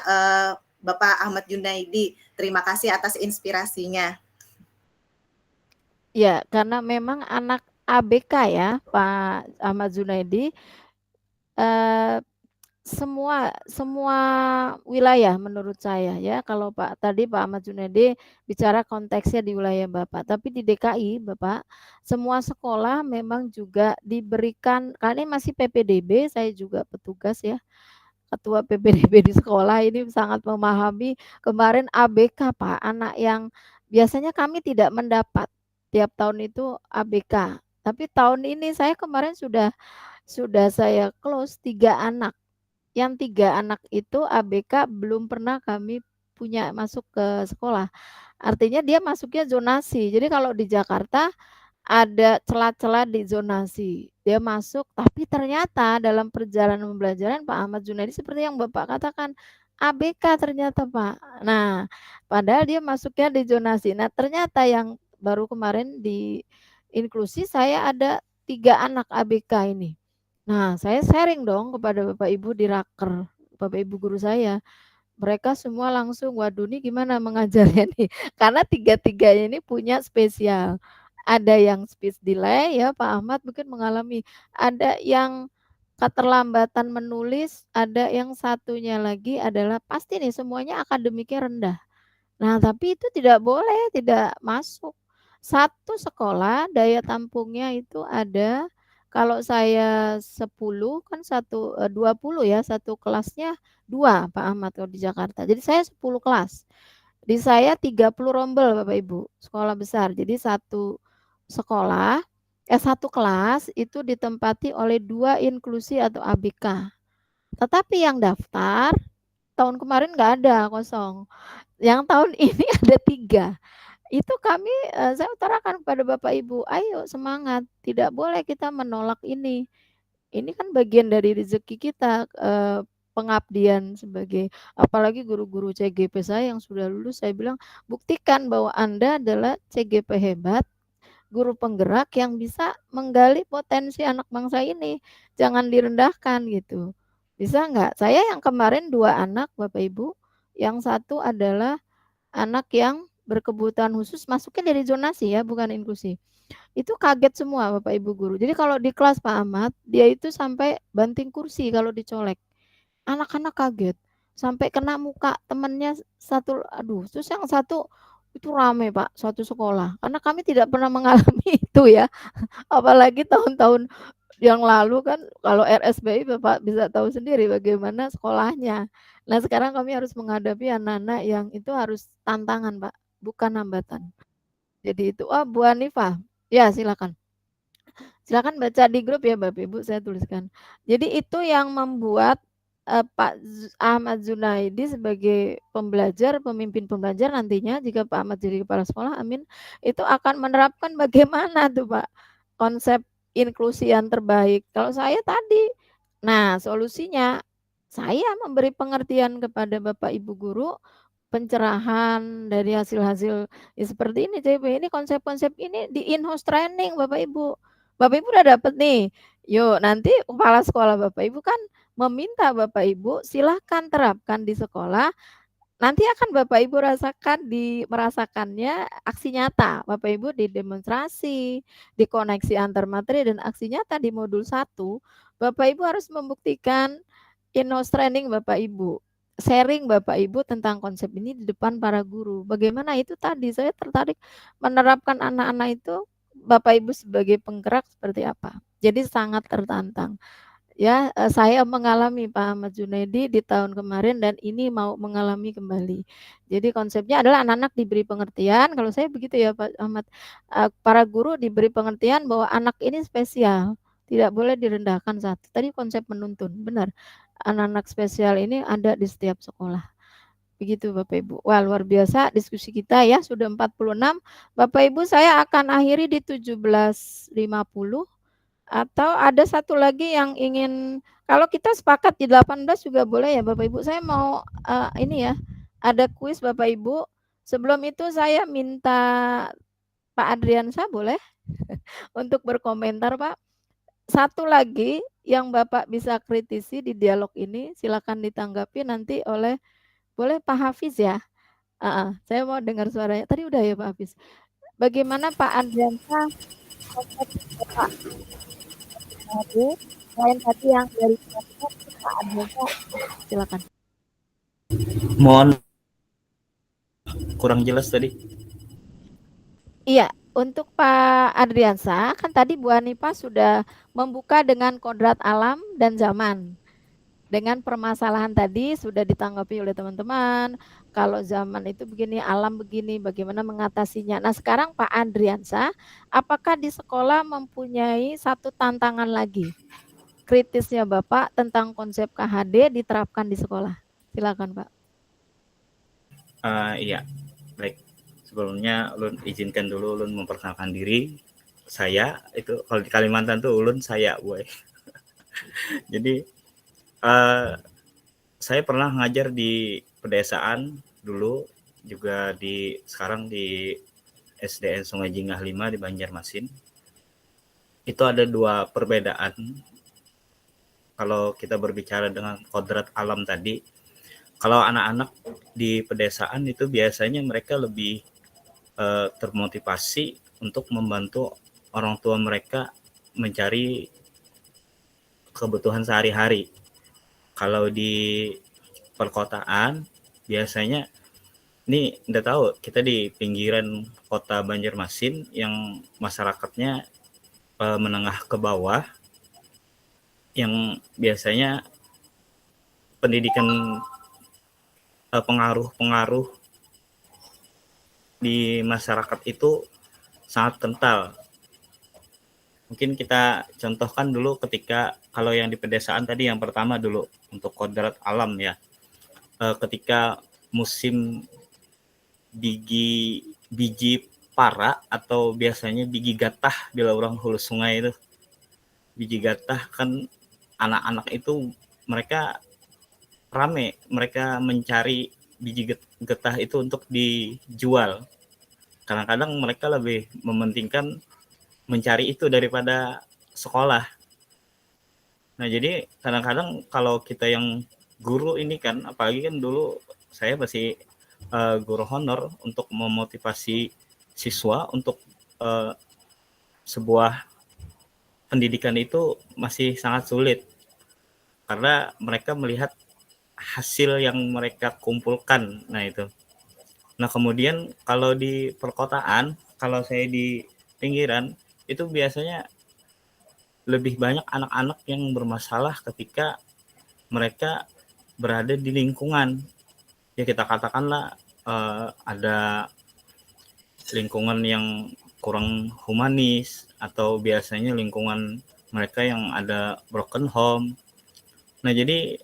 Bapak Ahmad Junaidi. Terima kasih atas inspirasinya. Ya, karena memang anak ABK ya, Pak Ahmad Junaidi, semua wilayah menurut saya ya, kalau tadi Pak Ahmad Junaidi bicara konteksnya di wilayah Bapak, tapi di DKI Bapak, semua sekolah memang juga diberikan, karena ini masih PPDB, saya juga petugas ya, ketua PPDB di sekolah ini sangat memahami. Kemarin ABK Pak, anak yang biasanya kami tidak mendapat tiap tahun itu ABK. Tapi tahun ini saya kemarin sudah saya close 3 anak. Yang 3 anak itu ABK belum pernah kami punya masuk ke sekolah. Artinya dia masuknya zonasi. Jadi kalau di Jakarta ada celah-celah di zonasi. Dia masuk, tapi ternyata dalam perjalanan pembelajaran Pak Ahmad Junaidi seperti yang Bapak katakan, ABK ternyata Pak. Nah, padahal dia masuknya di zonasi. Nah, ternyata yang baru kemarin di inklusi saya ada 3 anak ABK ini. Nah, saya sharing dong kepada Bapak Ibu di raker, Bapak Ibu guru saya. Mereka semua langsung, waduh ini gimana mengajarnya nih? Karena 3-3 ini punya spesial. Ada yang speech delay ya Pak Ahmad mungkin mengalami, ada yang keterlambatan menulis, ada yang satunya lagi adalah pasti nih semuanya akademiknya rendah. Nah, tapi itu tidak boleh, tidak masuk. Satu sekolah daya tampungnya itu ada, kalau saya 10 kan 20 ya, satu kelasnya 2 Pak Ahmad kalau di Jakarta. Jadi saya 10 kelas. Di saya 30 rombel Bapak Ibu, sekolah besar. Jadi satu kelas itu ditempati oleh 2 inklusi atau ABK. Tetapi yang daftar tahun kemarin nggak ada, kosong. Yang tahun ini ada 3. Itu kami, saya utarakan kepada Bapak Ibu, ayo semangat, tidak boleh kita menolak ini. Ini kan bagian dari rezeki kita, pengabdian sebagai, apalagi guru-guru CGP saya yang sudah lulus, saya bilang, buktikan bahwa Anda adalah CGP hebat, guru penggerak yang bisa menggali potensi anak bangsa ini, jangan direndahkan gitu. Bisa nggak? Saya yang kemarin 2 anak Bapak Ibu, yang satu adalah anak yang berkebutuhan khusus masuknya dari zonasi ya, bukan inklusi. Itu kaget semua Bapak Ibu guru. Jadi kalau di kelas Pak Ahmad, dia itu sampai banting kursi kalau dicolek. Anak-anak kaget. Sampai kena muka temannya satu, aduh, terus yang satu itu rame Pak, satu sekolah. Karena kami tidak pernah mengalami itu ya. Apalagi tahun-tahun yang lalu kan kalau RSBI Bapak bisa tahu sendiri bagaimana sekolahnya. Nah, sekarang kami harus menghadapi anak-anak yang itu harus tantangan, Pak, bukan hambatan. Jadi itu, Bu Hanifah. Ya, silakan. Silakan baca di grup ya Bapak Ibu, saya tuliskan. Jadi itu yang membuat Pak Ahmad Zunaidi sebagai pembelajar, pemimpin pembelajar nantinya jika Pak Ahmad jadi kepala sekolah, amin, itu akan menerapkan bagaimana tuh Pak konsep inklusi yang terbaik. Kalau saya tadi, nah solusinya saya memberi pengertian kepada Bapak Ibu guru, pencerahan dari hasil-hasil ya seperti ini CP, ini konsep-konsep ini di in-house training Bapak Ibu. Bapak Ibu udah dapet nih, yuk nanti kepala sekolah Bapak Ibu kan meminta Bapak Ibu silahkan terapkan di sekolah, nanti akan Bapak Ibu merasakannya aksi nyata. Bapak Ibu di demonstrasi, di koneksi antar materi dan aksi nyata di modul 1, Bapak Ibu harus membuktikan in-house training Bapak Ibu. Sharing Bapak Ibu tentang konsep ini di depan para guru. Bagaimana itu tadi saya tertarik menerapkan anak-anak itu Bapak Ibu sebagai penggerak seperti apa. Jadi sangat tertantang. Ya, saya mengalami Pak Ahmad Zunaidi di tahun kemarin dan ini mau mengalami kembali. Jadi konsepnya adalah anak-anak diberi pengertian, kalau saya begitu ya Pak Ahmad, para guru diberi pengertian bahwa anak ini spesial, tidak boleh direndahkan satu. Tadi konsep menuntun, benar. Anak-anak spesial ini ada di setiap sekolah. Begitu Bapak Ibu. Wah, luar biasa diskusi kita ya, sudah 46. Bapak Ibu saya akan akhiri di 17.50. Atau ada satu lagi yang ingin, kalau kita sepakat di 18 juga boleh ya Bapak Ibu. Saya mau ini ya, ada kuis Bapak Ibu. Sebelum itu saya minta Pak Adriansa boleh untuk berkomentar Pak. Satu lagi yang Bapak bisa kritisi di dialog ini, silakan ditanggapi nanti oleh, boleh Pak Hafiz ya. Saya mau dengar suaranya. Tadi udah ya Pak Hafiz. Bagaimana Pak Adriansa konsep Bapak selain tadi yang dari Pak Adriansa, silakan. Mohon kurang jelas tadi. Iya, untuk Pak Adriansa, kan tadi Bu Hanifa sudah membuka dengan kodrat alam dan zaman. Dengan permasalahan tadi sudah ditanggapi oleh teman-teman. Kalau zaman itu begini, alam begini, bagaimana mengatasinya. Nah, sekarang Pak Adriansa, apakah di sekolah mempunyai satu tantangan lagi? Kritisnya Bapak tentang konsep KHD diterapkan di sekolah. Silakan Pak. Iya, baik. Sebelumnya Ulun izinkan dulu Ulun memperkenalkan diri. Saya itu kalau di Kalimantan tuh Ulun saya, boy. Jadi saya pernah ngajar di pedesaan dulu, juga sekarang di SDN Sungai Jingah 5 di Banjarmasin. Itu ada dua perbedaan. Kalau kita berbicara dengan kodrat alam tadi, kalau anak-anak di pedesaan itu biasanya mereka lebih termotivasi untuk membantu orang tua mereka mencari kebutuhan sehari-hari. Kalau di perkotaan biasanya, ini udah tahu kita di pinggiran kota Banjarmasin yang masyarakatnya menengah ke bawah, yang biasanya pendidikan pengaruh di masyarakat itu sangat kental. Mungkin kita contohkan dulu ketika kalau yang di pedesaan tadi yang pertama dulu untuk kodrat alam ya. Ketika musim biji para atau biasanya biji gatah bila orang hulu sungai itu. Biji gatah kan anak-anak itu mereka rame, mereka mencari biji getah itu untuk dijual. Kadang-kadang mereka lebih mementingkan mencari itu daripada sekolah. Nah, jadi kadang-kadang kalau kita yang guru ini kan, apalagi kan dulu saya masih guru honor, untuk memotivasi siswa untuk sebuah pendidikan itu masih sangat sulit. Karena mereka melihat hasil yang mereka kumpulkan. Nah itu. Nah kemudian kalau di perkotaan, kalau saya di pinggiran, itu biasanya lebih banyak anak-anak yang bermasalah ketika mereka berada di lingkungan. Ya kita katakanlah ada lingkungan yang kurang humanis, atau biasanya lingkungan mereka yang ada broken home. Nah, jadi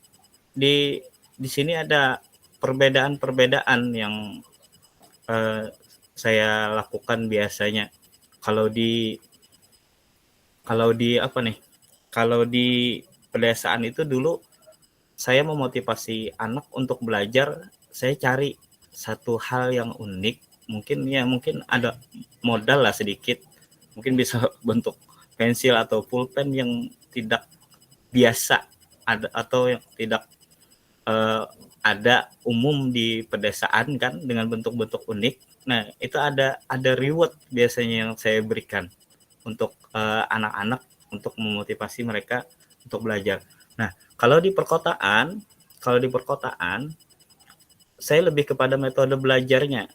di sini ada perbedaan-perbedaan yang saya lakukan biasanya. Kalau di apa nih? Kalau di pedesaan itu dulu saya memotivasi anak untuk belajar, saya cari satu hal yang unik, mungkin ada modal lah sedikit, mungkin bisa bentuk pensil atau pulpen yang tidak biasa ada atau yang tidak ada umum di pedesaan kan, dengan bentuk-bentuk unik. Nah, itu ada reward biasanya yang saya berikan untuk anak-anak, untuk memotivasi mereka untuk belajar. Nah, kalau di perkotaan saya lebih kepada metode belajarnya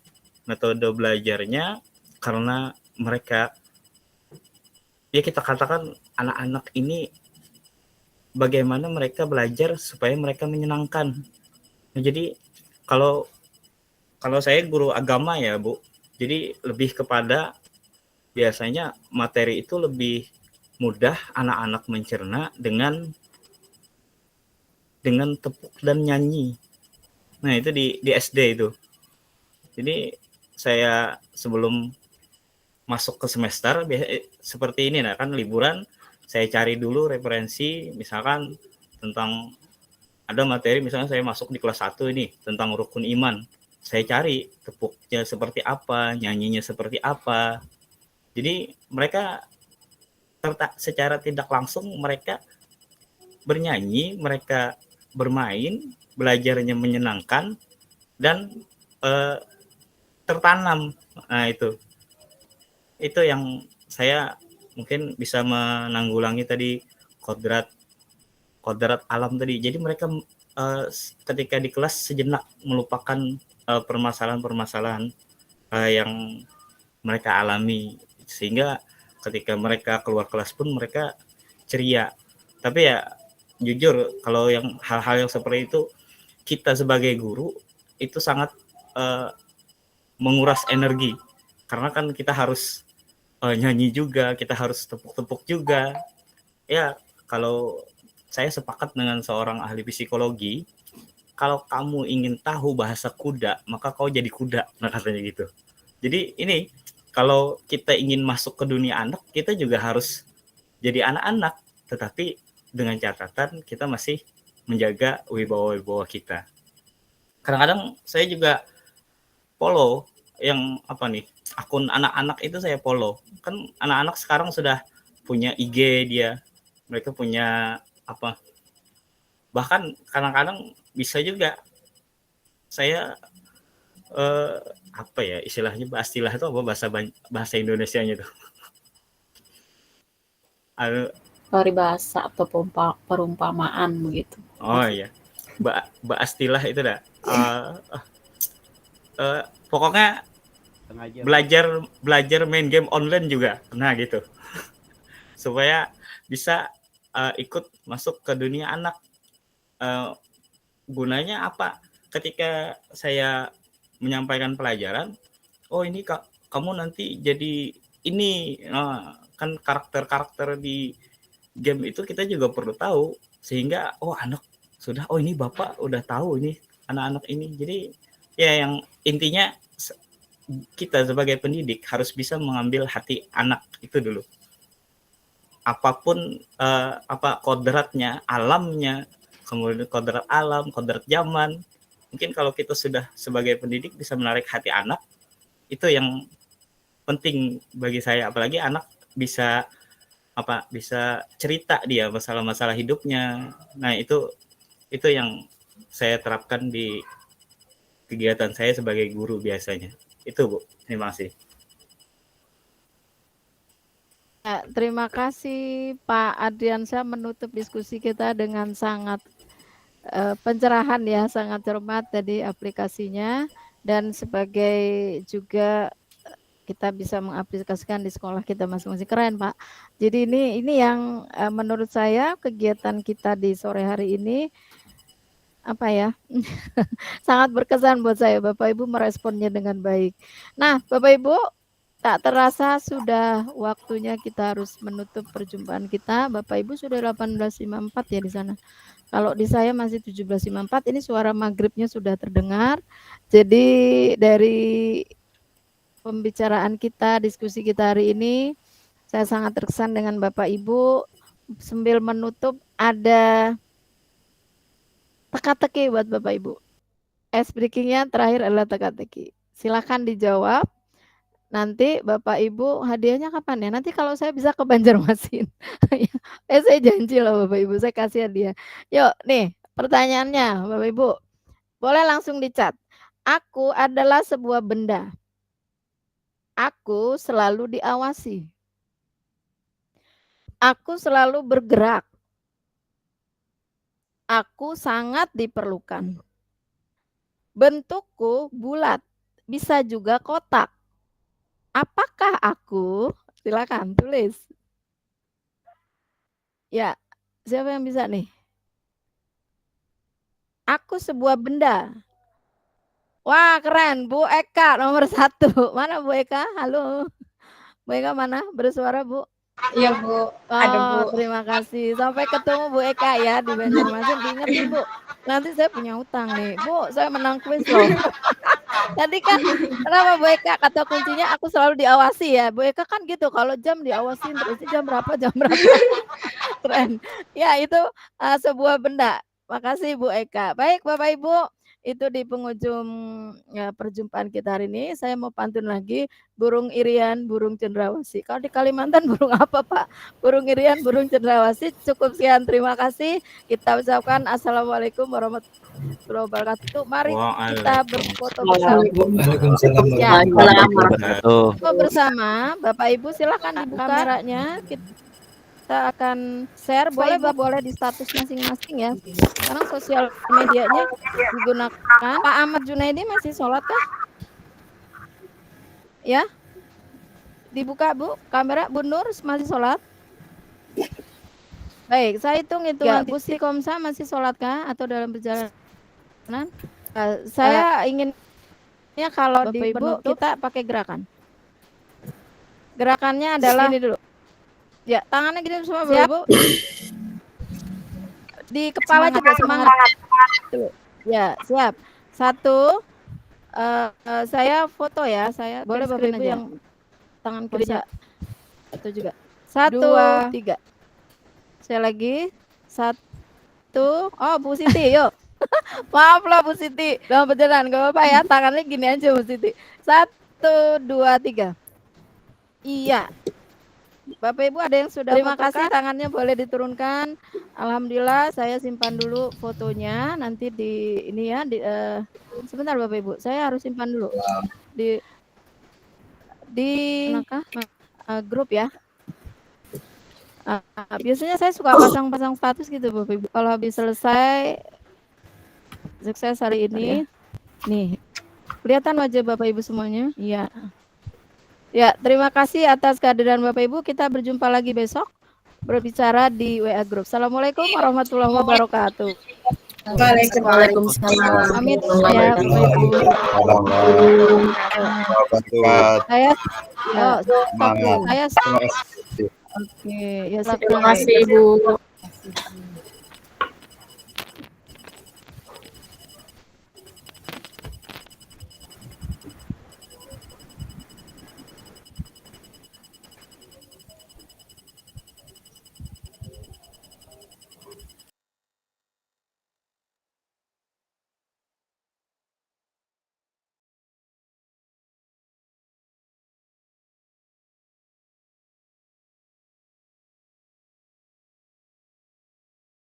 karena mereka, ya kita katakan anak-anak ini bagaimana mereka belajar supaya mereka menyenangkan. Nah, jadi kalau saya guru agama ya Bu, jadi lebih kepada biasanya materi itu lebih mudah anak-anak mencerna dengan tepuk dan nyanyi. Nah, itu di SD itu. Jadi saya sebelum masuk ke semester seperti ini, nah kan liburan, saya cari dulu referensi, misalkan tentang ada materi, misalnya saya masuk di kelas 1 ini tentang rukun iman. Saya cari tepuknya seperti apa, nyanyinya seperti apa. Jadi mereka secara tidak langsung mereka bernyanyi, mereka bermain, belajarnya menyenangkan dan tertanam. Nah, itu yang saya mungkin bisa menanggulangi tadi kodrat alam tadi. Jadi mereka ketika di kelas sejenak melupakan permasalahan-permasalahan yang mereka alami, sehingga ketika mereka keluar kelas pun mereka ceria. Tapi ya jujur, kalau yang hal-hal yang seperti itu, kita sebagai guru itu sangat menguras energi, karena kan kita harus nyanyi juga, kita harus tepuk-tepuk juga. Ya, kalau saya sepakat dengan seorang ahli psikologi, kalau kamu ingin tahu bahasa kuda, maka kau jadi kuda, nah katanya gitu. Jadi ini, kalau kita ingin masuk ke dunia anak, kita juga harus jadi anak-anak, tetapi dengan catatan kita masih menjaga wibawa-wibawa kita. Kadang-kadang saya juga follow yang akun anak-anak itu saya follow. Kan anak-anak sekarang sudah punya IG dia, mereka punya bahkan kadang-kadang bisa juga saya istilahnya bastilah itu apa bahasa Indonesianya tuh? Paribasa atau perumpamaan begitu. Oh iya, bastilah itu dah. Pokoknya belajar main game online juga, nah gitu, supaya bisa ikut masuk ke dunia anak. Gunanya apa? Ketika saya menyampaikan pelajaran, oh ini kamu nanti jadi ini, kan karakter-karakter di game itu kita juga perlu tahu, sehingga anak sudah, ini bapak udah tahu ini anak-anak ini. Jadi ya, yang intinya kita sebagai pendidik harus bisa mengambil hati anak itu dulu. Apapun kodratnya, alamnya, kemudian kodrat alam, kodrat zaman. Mungkin kalau kita sudah sebagai pendidik bisa menarik hati anak, itu yang penting bagi saya. Apalagi anak bisa cerita dia masalah-masalah hidupnya. Nah, itu yang saya terapkan di kegiatan saya sebagai guru biasanya. Itu Bu, terima kasih. Ya, terima kasih Pak Adriansyah, menutup diskusi kita dengan sangat pencerahan ya, sangat cermat tadi aplikasinya, dan sebagai juga kita bisa mengaplikasikan di sekolah kita masing-masing. Keren Pak. Jadi ini yang menurut saya kegiatan kita di sore hari ini sangat berkesan buat saya. Bapak Ibu meresponnya dengan baik. Nah, Bapak Ibu, Tak terasa sudah waktunya kita harus menutup perjumpaan kita. Bapak Ibu sudah 18.54 ya di sana. Kalau di saya masih 17.54, ini suara maghribnya sudah terdengar. Jadi dari pembicaraan kita, diskusi kita hari ini, saya sangat terkesan dengan Bapak Ibu. Sambil menutup ada teka-teki buat Bapak Ibu. Ice breaking-nya terakhir adalah teka-teki. Silakan dijawab. Nanti Bapak Ibu hadiahnya kapan ya? Nanti kalau saya bisa ke Banjarmasin. Saya janji loh Bapak Ibu, saya kasih hadiah. Yuk nih pertanyaannya Bapak Ibu. Boleh langsung dicat. Aku adalah sebuah benda. Aku selalu diawasi. Aku selalu bergerak. Aku sangat diperlukan. Bentukku bulat, bisa juga kotak. Apakah aku? Silakan tulis. Ya, siapa yang bisa nih? Aku sebuah benda. Wah, keren. Bu Eka nomor 1. Mana Bu Eka? Halo. Bu Eka mana? Bersuara, Bu? Iya Bu, ada Bu. Terima kasih. Sampai ketemu Bu Eka ya di Banjarmasin. Diingetin Bu. Nanti saya punya utang nih. Bu, saya menang kuis loh. Tadi kan kenapa Bu Eka kata kuncinya aku selalu diawasi ya. Bu Eka kan gitu kalau jam diawasin terus jam berapa. Keren. Ya itu sebuah benda. Makasih Bu Eka. Baik Bapak Ibu, itu di penghujung perjumpaan kita hari ini. Saya mau pantun lagi, burung irian, burung cendrawasih. Kalau di Kalimantan burung apa Pak? Burung irian, burung cendrawasih. Cukup sekian, terima kasih. Kita ucapkan Assalamualaikum warahmatullahi wabarakatuh. Mari kita berfoto bersama. Waalaikumsalam Foto bersama, Bapak Ibu silakan dibuka kameranya. Kita akan share, boleh di status masing-masing ya. Sekarang sosial medianya digunakan. Pak Ahmad Junaidi masih sholat kah? Ya, dibuka Bu, kamera. Bu Nur masih sholat? Baik, saya hitung Bu Sri Komsa masih sholat kah atau dalam perjalanan? Saya inginnya kalau di penutup kita pakai gerakan. Gerakannya adalah ini dulu. Ya, tangannya gini semua Bapak Ibu. Di kepala coba semangat. Ya, siap. 1, saya foto ya, saya boleh Bapak Ibu yang tangan kiri itu juga. 1, 2, 3. Saya lagi. 1. Oh, Bu Siti, yuk. Maaf lah Bu Siti. Dalam perjalanan enggak apa-apa ya, tangannya gini aja Bu Siti. 1, 2, 3. Iya. Bapak Ibu ada yang sudah terima kasih, tangannya boleh diturunkan. Alhamdulillah, saya simpan dulu fotonya nanti di ini ya sebentar Bapak Ibu, saya harus simpan dulu di grup ya. Biasanya saya suka pasang status gitu Bapak Ibu. Kalau habis selesai sukses hari ini. Nih. Kelihatan wajah Bapak Ibu semuanya? Iya. Ya, terima kasih atas kehadiran Bapak Ibu. Kita berjumpa lagi besok berbicara di WA Group. Assalamualaikum warahmatullahi wabarakatuh. Waalaikumsalam. Pamit ya Bapak Ibu. Saya oke, ya Terima kasih Ibu.